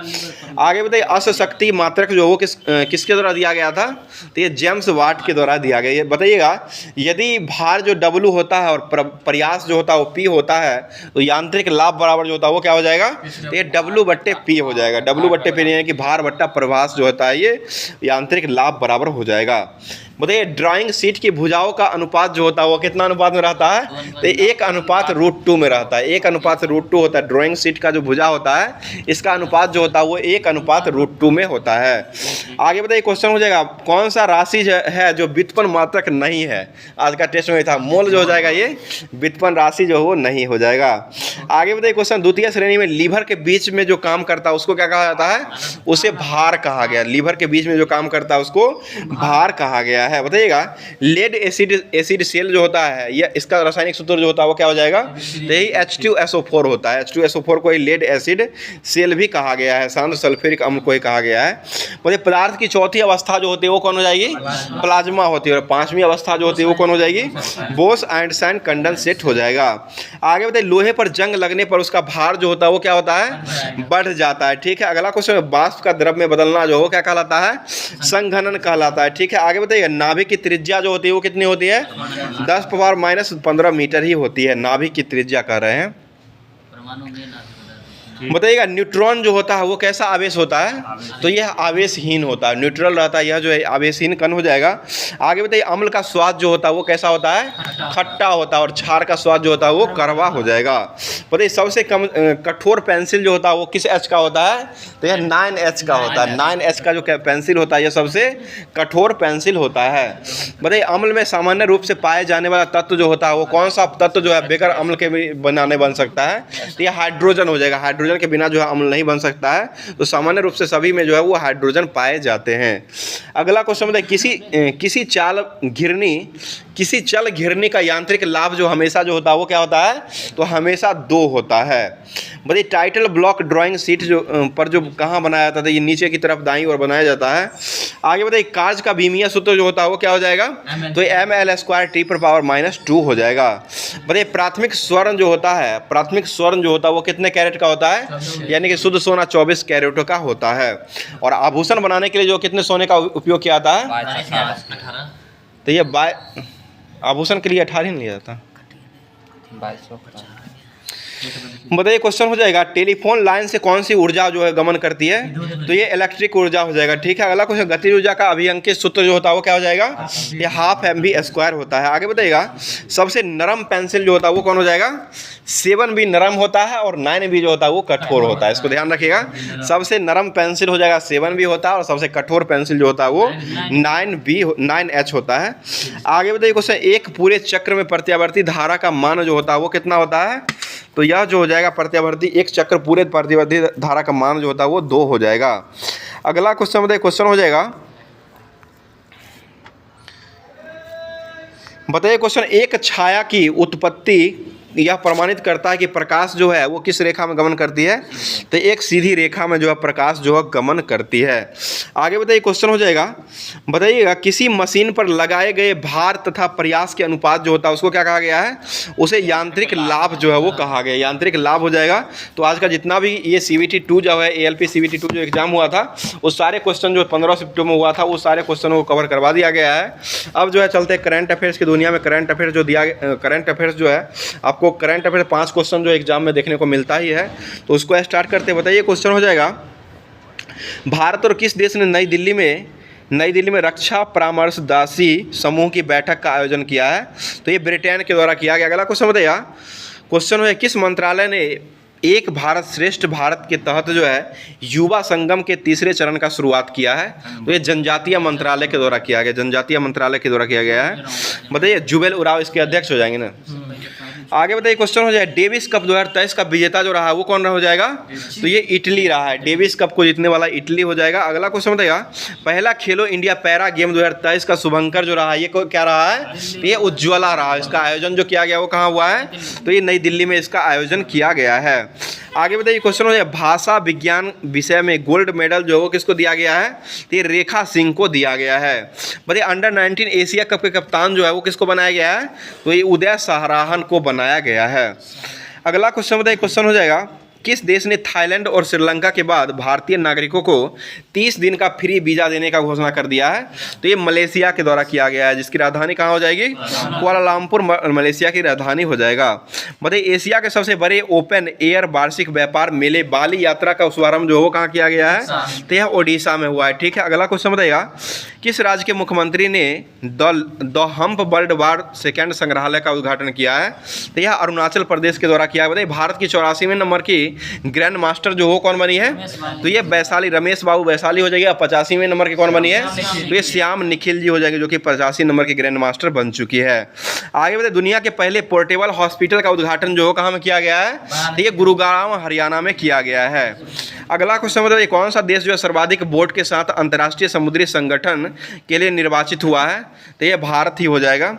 आगे बताइए अशक्ति मात्रक जो वो किसके द्वारा दिया गया था? तो ये जेम्स वाट के द्वारा दिया गया। ये बताइएगा यदि भार जो W होता है और प्रयास जो होता है वो P होता है तो यांत्रिक लाभ बराबर जो होता है वो क्या हो जाएगा? तो ये W/P हो जाएगा। W/P यानी कि भार बट्टा प्रभास जो होता है ये यांत्रिक लाभ बराबर हो जाएगा। बताइए ड्राइंग शीट की भुजाओं का अनुपात जो होता है वो कितना अनुपात में रहता है? तो 1:√2 में रहता है। 1:√2 होता है। ड्राइंग शीट का जो भुजा होता है इसका अनुपात जो होता है वो 1:√2 में होता है। आगे बताइए क्वेश्चन हो जाएगा कौन सा राशि है जो व्युत्पन्न मात्रक नहीं है? आज का टेस्ट में था मोल जो हो जाएगा ये व्युत्पन्न राशि जो वो नहीं हो जाएगा। आगे बताइए क्वेश्चन द्वितीय श्रेणी में लीवर के बीच में जो काम करता है उसको क्या कहा जाता है? उसे भार कहा गया। लीवर के बीच में जो काम करता है उसको भार कहा गया है। बताइएगा लेड एसिड सेल जो होता है ये इसका रासायनिक सूत्र जो होता है वो क्या हो जाएगा? तो यही H2SO4 होता है। H2SO4 को ही लेड एसिड सेल भी कहा गया है। शांत सल्फ्यूरिक अम्ल को ही कहा गया है। बताइए पदार्थ की चौथी अवस्था जो होती है वो कौन हो जाएगी? प्लाज्मा होती है। और पांचवी अवस्था जो होती है वो कौन हो जाएगी? बोस-आइंस्टाइन कंडेंसेट हो जाएगा। आगे बताइए लोहे पर जंग लगने पर उसका भार जो होता है वो क्या होता है? बढ़ जाता है। ठीक है, अगला क्वेश्चन वाष्प का द्रव में बदलना जो हो क्या कहलाता है? संघनन कहलाता है। ठीक है, आगे बताइए नाभिक की त्रिज्या जो होती है वो कितनी होती है? 10⁻⁻15 मीटर ही होती है। नाभिक की त्रिज्या कह रहे हैं। बताइएगा न्यूट्रॉन जो होता है वो कैसा आवेश होता है? तो यह आवेशहीन होता है। न्यूट्रल रहता है, यह जो है आवेशहीन कण हो जाएगा। आगे बताइए अम्ल का स्वाद जो होता है वो कैसा होता है? खट्टा होता है। और क्षार का स्वाद जो होता है वो कड़वा हो जाएगा। बताइए सबसे कम कठोर पेंसिल जो होता है वो किस H का होता है? तो यह 9H का होता है। 9H का जो पेंसिल होता है यह सबसे कठोर पेंसिल होता है। बताइए अम्ल में सामान्य रूप से पाए जाने वाला तत्व जो होता है वो कौन सा तत्व जो है बगैर अम्ल के भी बन सकता है? तो यह हाइड्रोजन हो जाएगा। हाइड्रोजन के बिना जो है अम्ल नहीं बन सकता है। तो सामान्य रूप से सभी में जो है वो हाइड्रोजन पाए जाते हैं। अगला क्वेश्चन बताइए किसी चल घिरनी का यांत्रिक लाभ जो हमेशा जो होता है वो क्या होता है? तो हमेशा 2 होता है। बताइए टाइटल ब्लॉक ड्राइंग शीट जो पर जो कहाँ बनाया जाता था? ये नीचे की तरफ दाईं ओर बनाया जाता है। आगे बताइए कार्य का बीमीय सूत्र जो होता है वो क्या हो जाएगा? तो ml²T⁻⁻2 हो जाएगा। बताइए प्राथमिक स्वर्ण जो होता है वो कितने कैरेट का होता है? यानी कि शुद्ध सोना 24 कैरेटों का होता है। और आभूषण बनाने के लिए जो कितने सोने का उपयोग किया जाता है? तो ये आभूषण के लिए 18 नहीं लिया जाता। बताइए क्वेश्चन हो जाएगा, टेलीफोन लाइन से कौन सी ऊर्जा जो है गमन करती है? तो ये इलेक्ट्रिक ऊर्जा हो जाएगा। ठीक है, अगला क्वेश्चन, गतिज ऊर्जा का अभिअंकित सूत्र जो होता है वो क्या हो जाएगा? ये हाफ mv² होता है। आगे बताइएगा, सबसे नरम पेंसिल जो होता है वो कौन हो जाएगा? 7B नरम होता है और 9B जो होता है वो कठोर होता है। इसको ध्यान रखिएगा, सबसे नरम पेंसिल हो जाएगा 7B होता है और सबसे कठोर पेंसिल जो होता है वो 9H होता है। आगे बताइए क्वेश्चन, एक पूरे चक्र में प्रत्यावर्ती धारा का मान जो होता है वो कितना होता है? तो यह जो हो जाएगा प्रत्यावर्ती, एक चक्र पूरे प्रत्यावर्ती धारा का मान जो होता है वो 2 हो जाएगा। अगला क्वेश्चन बताइए, क्वेश्चन हो जाएगा, बताइए क्वेश्चन, एक छाया की उत्पत्ति यह प्रमाणित करता है कि प्रकाश जो है वो किस रेखा में गमन करती है? तो एक सीधी रेखा में जो है प्रकाश जो है गमन करती है। आगे बताइए क्वेश्चन हो जाएगा, बताइएगा, किसी मशीन पर लगाए गए भार तथा प्रयास के अनुपात जो होता है उसको क्या कहा गया है? उसे यांत्रिक लाभ जो है वो कहा गया, यांत्रिक लाभ हो जाएगा। तो आज का जितना भी ये CVT 2 जो है, ALP CVT 2 जो एग्जाम हुआ था उस सारे क्वेश्चन जो 15 सितंबर में हुआ था वो सारे क्वेश्चनों को कवर करवा दिया गया है। अब जो है चलते करंट अफेयर्स की दुनिया में, करंट अफेयर्स जो दिया, करंट अफेयर्स जो है आपको करंट अफेयर 5 क्वेश्चन जो एग्जाम में देखने को मिलता ही है, तो उसको स्टार्ट करते हैं। बताइए क्वेश्चन हो जाएगा, भारत और किस देश ने नई दिल्ली में रक्षा परामर्शदासी समूह की बैठक का आयोजन किया है? तो ये ब्रिटेन के द्वारा किया गया। अगला क्वेश्चन बताइएगा, क्वेश्चन है, किस मंत्रालय ने एक भारत श्रेष्ठ भारत के तहत जो है युवा संगम के तीसरे चरण का शुरुआत किया है? तो ये जनजातीय मंत्रालय के द्वारा किया गया, जनजातीय मंत्रालय के द्वारा किया गया है। बताइए, जुबेल उराव इसके अध्यक्ष हो जाएंगे ना। आगे बताइए क्वेश्चन हो जाए, डेविस कप 2023 का विजेता जो रहा वो कौन हो जाएगा? तो ये इटली रहा है, डेविस कप को जीतने वाला इटली हो जाएगा। अगला क्वेश्चन बताइएगा, पहला खेलो इंडिया पैरा गेम 2023 का शुभंकर जो रहा ये क्या रहा है? तो ये उज्ज्वला रहा। इसका आयोजन जो किया गया वो कहाँ हुआ है? तो ये नई दिल्ली में इसका आयोजन किया गया है। आगे बताइए क्वेश्चन हो जाए, भाषा विज्ञान विषय में गोल्ड मेडल जो है वो किसको दिया गया है? तो ये रेखा सिंह को दिया गया है। बताइए, अंडर 19 एशिया कप के कप्तान जो है वो किसको बनाया गया है? तो ये उदय साहराहन को बनाया गया है। अगला क्वेश्चन बताइए, क्वेश्चन हो जाएगा, किस देश ने थाईलैंड और श्रीलंका के बाद भारतीय नागरिकों को 30 दिन का फ्री वीज़ा देने का घोषणा कर दिया है? तो ये मलेशिया के द्वारा किया गया है, जिसकी राजधानी कहाँ हो जाएगी? कुआलालंपुर मलेशिया की राजधानी हो जाएगा। बताइए, एशिया के सबसे बड़े ओपन एयर वार्षिक व्यापार मेले बाली यात्रा का शुभारंभ जो वो कहाँ किया गया है? तो यह ओडिशा में हुआ है। ठीक है, अगला क्वेश्चन बताइएगा, किस राज्य के मुख्यमंत्री ने the hump world war II संग्रहालय का उद्घाटन किया है? तो यह अरुणाचल प्रदेश के द्वारा किया है। बताइए, भारत की 84वें नंबर की ग्रैंड मास्टर जो वो कौन बनी है? तो ये वैशाली, रमेश बाबू वैशाली हो जाएगी। 85वें नंबर की कौन बनी है? तो ये श्याम निखिल जी हो जाएंगे, जो कि 85 नंबर की ग्रैंड मास्टर बन चुकी है। आगे बताइए, दुनिया के पहले पोर्टेबल हॉस्पिटल का उद्घाटन जो कहाँ में किया गया है? तो ये गुरुग्राम हरियाणा में किया गया है। अगला क्वेश्चन बताइए, कौन सा देश जो है सर्वाधिक वोट के साथ अंतर्राष्ट्रीय समुद्री संगठन के लिए निर्वाचित हुआ है? तो ये भारत ही हो जाएगा।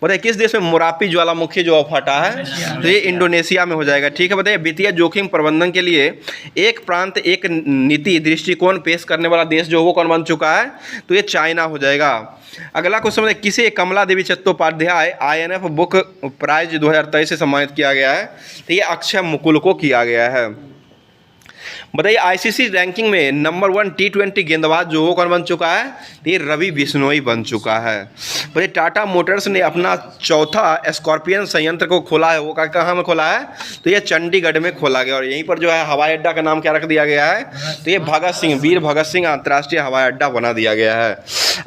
बताइए, किस देश में मोरापी ज्वालामुखी जो फटा है? तो ये इंडोनेशिया में हो जाएगा। ठीक है, बताइए, वित्तीय जोखिम प्रबंधन के लिए एक प्रांत एक नीति दृष्टिकोण पेश करने वाला देश जो वो कौन बन चुका है? तो ये चाइना हो जाएगा। अगला क्वेश्चन है, किसे कमला देवी चट्टोपाध्याय INF बुक प्राइज 2023 से सम्मानित किया गया है? तो ये अक्षय मुकुल को किया गया है। बताइए, ICC रैंकिंग में नंबर 1 T20 गेंदबाज जो वो कौन बन चुका है? ये रवि बिश्नोई बन चुका है। बताइए, टाटा मोटर्स ने अपना चौथा स्कॉर्पियन संयंत्र को खोला है, वो कहाँ में खोला है? तो ये चंडीगढ़ में खोला गया और यहीं पर जो है हवाई अड्डा का नाम क्या रख दिया गया है? तो ये वीर भगत सिंह अंतर्राष्ट्रीय हवाई अड्डा बना दिया गया है।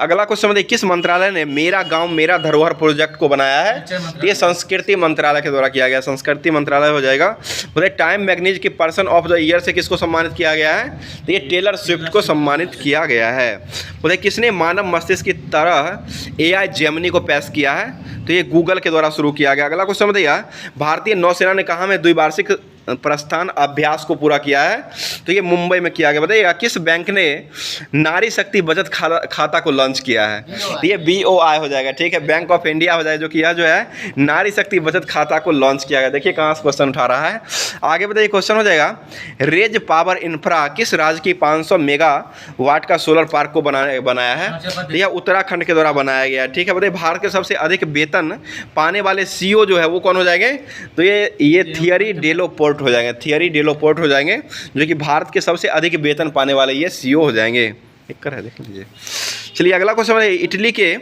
अगला क्वेश्चन बताइए, किस मंत्रालय ने मेरा गाँव मेरा धरोहर प्रोजेक्ट को बनाया है? तो ये संस्कृति मंत्रालय के द्वारा किया गया, संस्कृति मंत्रालय हो जाएगा। बताइए, टाइम मैगजीन की पर्सन ऑफ द ईयर से किसको सम्मानित किया गया है? तो ये टेलर स्विफ्ट को सम्मानित किया गया है। बोले, किसने मानव मस्तिष्क की तरह AI जेमिनी को पेश किया है? तो ये गूगल के द्वारा शुरू किया गया। अगला क्वेश्चन बताइए, भारतीय नौसेना ने कहाँ में द्विवार्षिक प्रस्थान अभ्यास को पूरा किया है? तो ये मुंबई में किया गया। बताइएगा, किस बैंक ने नारी शक्ति बचत खाता को लॉन्च किया है? तो ये BOI हो जाएगा। ठीक है, बैंक ऑफ इंडिया हो जाएगा, जो कि यह जो है नारी शक्ति बचत खाता को लॉन्च किया गया। देखिए कहाँ से क्वेश्चन उठा रहा है। आगे बताइए, क्वेश्चन हो जाएगा, रेज पावर इंफ्रा किस राज्य की 500 मेगावाट का सोलर पार्क को बनाया है? तो यह उत्तराखंड के द्वारा बनाया गया। ठीक है, बताइए, भारत के सबसे अधिक वेतन पाने वाले CEO जो है वो कौन हो जाएंगे? तो ये थियरी डेलो पोर्ट हो जाएंगे, थियरी डेलो पोर्ट हो जाएंगे, जो कि भारत के सबसे अधिक वेतन पाने वाले ये CEO हो जाएंगे। एक कर है, देख लीजिए। चलिए, अगला क्वेश्चन है, इटली के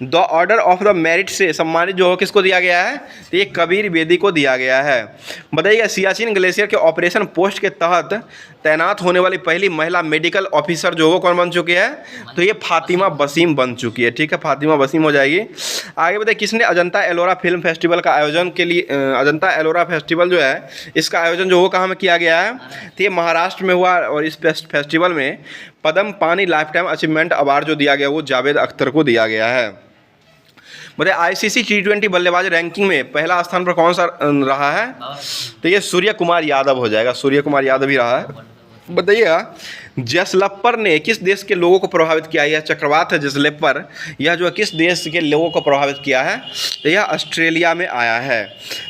the order of the merit से सम्मानित जो हो किसको दिया गया है, तो ये कबीर बेदी को दिया गया है। बताइएगा सियाचिन ग्लेशियर के ऑपरेशन पोस्ट के तहत तैनात होने वाली पहली महिला मेडिकल ऑफिसर जो वो कौन बन चुकी है, तो ये फातिमा वसीम बन चुकी है। ठीक है, फातिमा वसीम हो जाएगी। आगे बताइए किसने अजंता एलोरा फिल्म फेस्टिवल का आयोजन के लिए, अजंता एलोरा फेस्टिवल जो है इसका आयोजन जो वो कहाँ में किया गया है, तो ये महाराष्ट्र में हुआ। और इस फेस्टिवल में पद्म पानी लाइफ टाइम अचीवमेंट अवार्ड जो दिया गया वो जावेद अख्तर को दिया गया है। बताइए आईसीसी T20 बल्लेबाज रैंकिंग में पहला स्थान पर कौन सा रहा है, तो ये सूर्य कुमार यादव हो जाएगा, सूर्य कुमार यादव ही रहा है। बताइएगा जसलप्पर ने किस देश के लोगों को प्रभावित किया, यह चक्रवात है जसलप्पर, यह जो है किस देश के लोगों को प्रभावित किया है, तो यह ऑस्ट्रेलिया में आया है।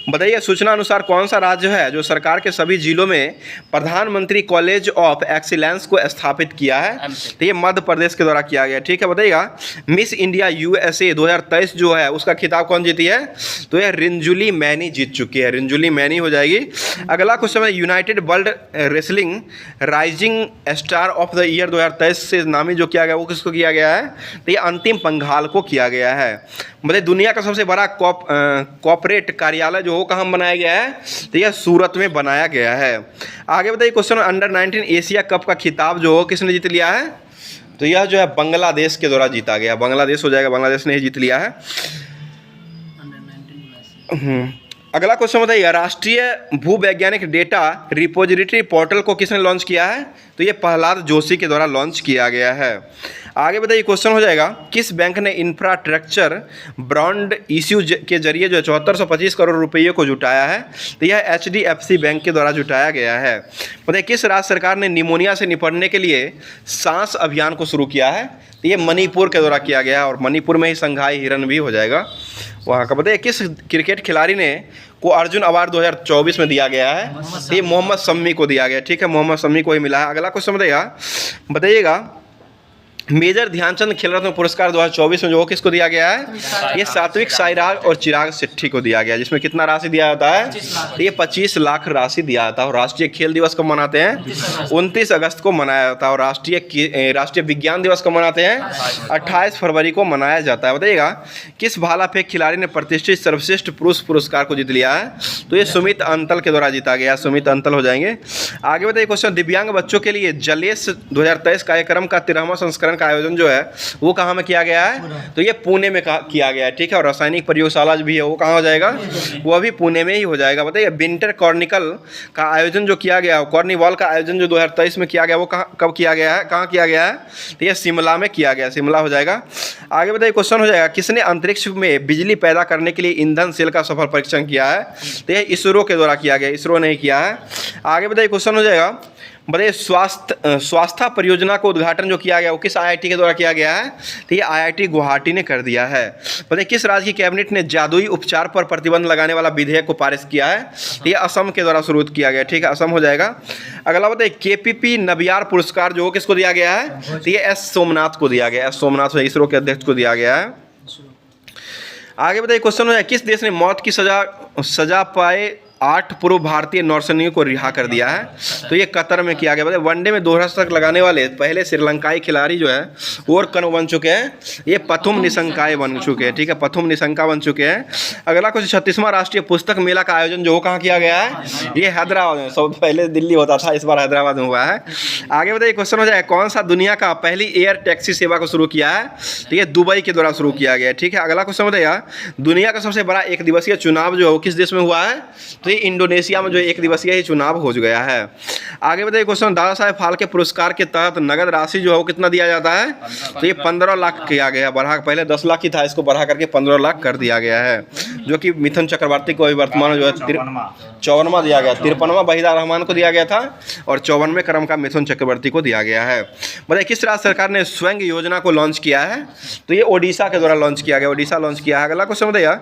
बताइए सूचना अनुसार कौन सा राज्य है जो सरकार के सभी जिलों में प्रधानमंत्री कॉलेज ऑफ एक्सीलेंस को स्थापित किया है, तो ये मध्य प्रदेश के द्वारा किया गया। ठीक है, बताइएगा मिस इंडिया USA 2023 जो है उसका खिताब कौन जीती है, तो यह रिंजुली मैनी जीत चुकी है, रिंजुली मैनी हो जाएगी। अगला क्वेश्चन है United world wrestling rising star of the year 2023 से नामित जो किया गया वो किसको किया गया है, तो ये अंतिम पंघाल को किया गया है। मतलब दुनिया का सबसे बड़ा कॉर्पोरेट कार्यालय जो वो कहाँ बनाया गया है, तो यह सूरत में बनाया गया है। आगे बताइए क्वेश्चन अंडर 19 एशिया कप का खिताब जो हो किसने जीत लिया है, तो यह जो है बांग्लादेश के द्वारा जीता गया, बांग्लादेश हो जाएगा, बांग्लादेश ने ही जीत लिया है। अगला क्वेश्चन बताइए राष्ट्रीय भूवैज्ञानिक डेटा रिपोजिटरी पोर्टल को किसने लॉन्च किया है, तो ये प्रहलाद जोशी के द्वारा लॉन्च किया गया है। आगे बताइए क्वेश्चन हो जाएगा किस बैंक ने इंफ्रास्ट्रक्चर बॉन्ड इश्यू के जरिए जो 7425 करोड़ रुपये को जुटाया है, तो यह HDFC बैंक के द्वारा जुटाया गया है। बताइए किस राज्य सरकार ने निमोनिया से निपटने के लिए सांस अभियान को शुरू किया है, तो ये मणिपुर के द्वारा किया गया है, और मणिपुर में ही संघाई हिरन भी हो जाएगा वहाँ का। बताइए किस क्रिकेट खिलाड़ी ने को अर्जुन अवार्ड 2024 में दिया गया है, तो ये मोहम्मद शमी को दिया गया। ठीक है, मोहम्मद शमी को ही मिला है। अगला क्वेश्चन बताइएगा मेजर ध्यानचंद खेल रत्न पुरस्कार 2024 में जो किसको दिया गया है, ये सात्विक साईराज और चिराग शेट्टी को दिया गया, जिसमें कितना राशि दिया जाता है, तो ये 25 लाख राशि दिया जाता है। और राष्ट्रीय खेल दिवस कब मनाते हैं, 29 अगस्त को मनाया जाता है। और राष्ट्रीय विज्ञान दिवस कब मनाते हैं, 28 फरवरी को मनाया जाता है। बताइएगा किस भाला फेंक खिलाड़ी ने प्रतिष्ठित सर्वश्रेष्ठ पुरुष पुरस्कार को जीत लिया है, तो ये सुमित अंतल के द्वारा जीता गया, सुमित अंतल हो जाएंगे। आगे बताइए क्वेश्चन दिव्यांग बच्चों के लिए जलेस 2023 कार्यक्रम का 13वां संस्करण का आयोजन जो है वो कहाँ में किया गया है, तो ये पुणे में किया गया है। ठीक है, और रासायनिक प्रयोगशाला भी है वो कहाँ हो जाएगा, वो भी पुणे में ही हो जाएगा। बताइए विंटर कॉर्निकल का आयोजन जो किया गया, कॉर्निवॉल का आयोजन जो 2023 में किया गया वो कब किया गया है, कहाँ किया गया है, तो ये शिमला में किया गया, शिमला हो जाएगा। आगे बताइए क्वेश्चन हो जाएगा किसने अंतरिक्ष में बिजली पैदा करने के लिए ईंधन सेल का सफल परीक्षण किया है, तो ये इसरो के द्वारा किया गया, इसरो ने किया है। आगे बताइए क्वेश्चन हो जाएगा बताइए स्वास्थ्य परियोजना को उद्घाटन जो किया गया वो किस IIT के द्वारा किया गया है, तो ये IIT गुवाहाटी ने कर दिया है। बताइए किस राज्य की कैबिनेट ने जादुई उपचार पर प्रतिबंध लगाने वाला विधेयक को पारित किया है, तो ये असम के द्वारा शुरू किया गया। ठीक है, असम हो जाएगा। अगला बताइए KPP नबियार पुरस्कार जो किसको दिया गया है, तो ये S सोमनाथ को दिया गया, S सोमनाथ इसरो के अध्यक्ष को दिया गया है। आगे बताइए क्वेश्चन हो जाए किस देश ने मौत की सजा पाए 8 पूर्व भारतीय नौसैनिकों को रिहा कर दिया है, तो ये कतर में किया गया। बताइए वनडे में 200 तक लगाने वाले पहले श्रीलंकाई खिलाड़ी जो है वो कौन बन चुके हैं, ये पथुम निशंका बन चुके हैं। ठीक है, पथुम निशंका बन चुके हैं। अगला कुछ 36वां राष्ट्रीय पुस्तक मेला का आयोजन जो कहाँ किया गया है, ये हैदराबाद में, सब पहले दिल्ली होता था, इस बार हैदराबाद में हुआ है। आगे बताइए क्वेश्चन हो जाए कौन सा दुनिया का पहली एयर टैक्सी सेवा को शुरू किया है, तो ये दुबई के द्वारा शुरू किया गया। ठीक है, अगला क्वेश्चन बताइएगा दुनिया का सबसे बड़ा एक दिवसीय चुनाव जो है वो किस देश में हुआ है, तो इंडोनेशिया में जो एक दिवसीय ही चुनाव हो गया है। आगे बताइए क्वेश्चन दादा साहेब फाल्के पुरस्कार के तहत नगद राशि जो है वो कितना दिया जाता है, तो ये 15 लाख किया गया, बढ़ा पहले 10 लाख ही था, इसको बढ़ा करके 15 लाख कर दिया गया है, जो कि मिथुन चक्रवर्ती को वर्तमान जो है 54वां दिया गया, 53वां वहीदा रहमान को दिया गया था और 54वें क्रम का मिथुन चक्रवर्ती को दिया गया है। बताइए किस राज्य सरकार ने स्वयं योजना को लॉन्च किया है, तो ये ओडिशा के द्वारा लॉन्च किया गया, ओडिशा लॉन्च किया है। अगला क्वेश्चन बताइए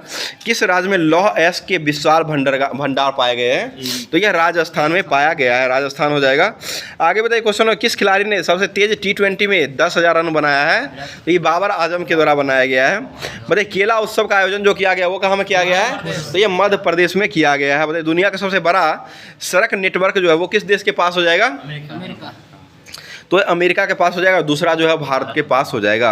किस राज्य में लौह एस के विशाल भंडार पाए गए हैं, तो यह राजस्थान में पाया गया है, राजस्थान हो जाएगा। आगे बताइए क्वेश्चन किस खिलाड़ी ने सबसे तेज T20 में 10,000 रन बनाया है, तो ये बाबर आजम के द्वारा बनाया गया है। बताइए केला उत्सव का आयोजन जो किया गया वो कहाँ में किया गया है, तो ये मध्य प्रदेश में किया गया है। बताइए दुनिया का सबसे बड़ा सड़क नेटवर्क जो है वो किस देश के पास हो जाएगा, तो अमेरिका के पास हो जाएगा, दूसरा जो है भारत के पास हो जाएगा।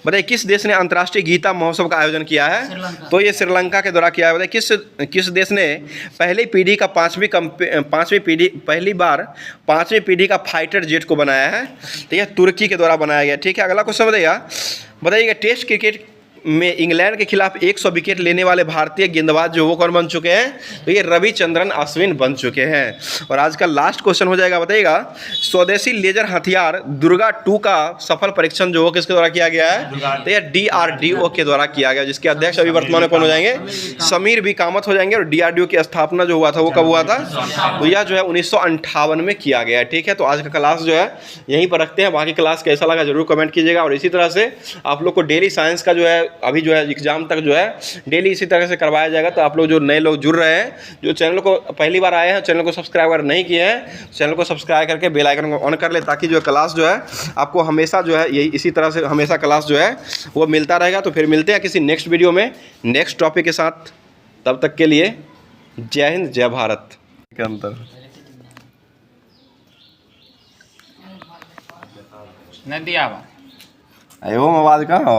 बताइए किस देश ने अंतर्राष्ट्रीय गीता महोत्सव का आयोजन किया है? श्रीलंका। तो ये श्रीलंका के द्वारा किया है। बताइए किस देश ने पहली पीढ़ी का पहली बार पाँचवीं पीढ़ी का फाइटर जेट को बनाया है? तो यह तुर्की के द्वारा बनाया गया। ठीक है, अगला क्वेश्चन बताइएगा टेस्ट क्रिकेट में इंग्लैंड के खिलाफ 100 विकेट लेने वाले भारतीय गेंदबाज जो वो कौन बन चुके हैं? तो ये रविचंद्रन अश्विन बन चुके हैं। और आज का लास्ट क्वेश्चन हो जाएगा, बताइएगा स्वदेशी लेजर हथियार दुर्गा 2 का सफल परीक्षण जो वो किसके द्वारा किया गया है? तो ये DRDO के द्वारा किया गया, जिसके अध्यक्ष अभी वर्तमान में कौन हो जाएंगे? समीर बी कामत हो जाएंगे। और DRDO की स्थापना जो हुआ था वो कब हुआ था? तो यह जो है 1958 में किया गया है। ठीक है, तो आज का क्लास जो है यहीं पर रखते हैं। बाकी क्लास कैसा लगा जरूर कमेंट कीजिएगा। और इसी तरह से आप लोग को डेली साइंस का जो है अभी जो है एग्जाम तक जो है डेली इसी तरह से करवाया जाएगा। तो आप लोग जो नए लोग जुड़ रहे हैं, जो चैनल को पहली बार आए हैं, चैनल को सब्सक्राइब अगर नहीं किए हैं, चैनल को सब्सक्राइब करके बेल आइकन को ऑन कर ले, ताकि जो क्लास जो है आपको हमेशा जो है यही इसी तरह से हमेशा क्लास जो है वो मिलता रहेगा। तो फिर मिलते हैं किसी नेक्स्ट वीडियो में नेक्स्ट टॉपिक के साथ। तब तक के लिए जय हिंद, जय भारत। के अंतर नदिया आवाज कहाँ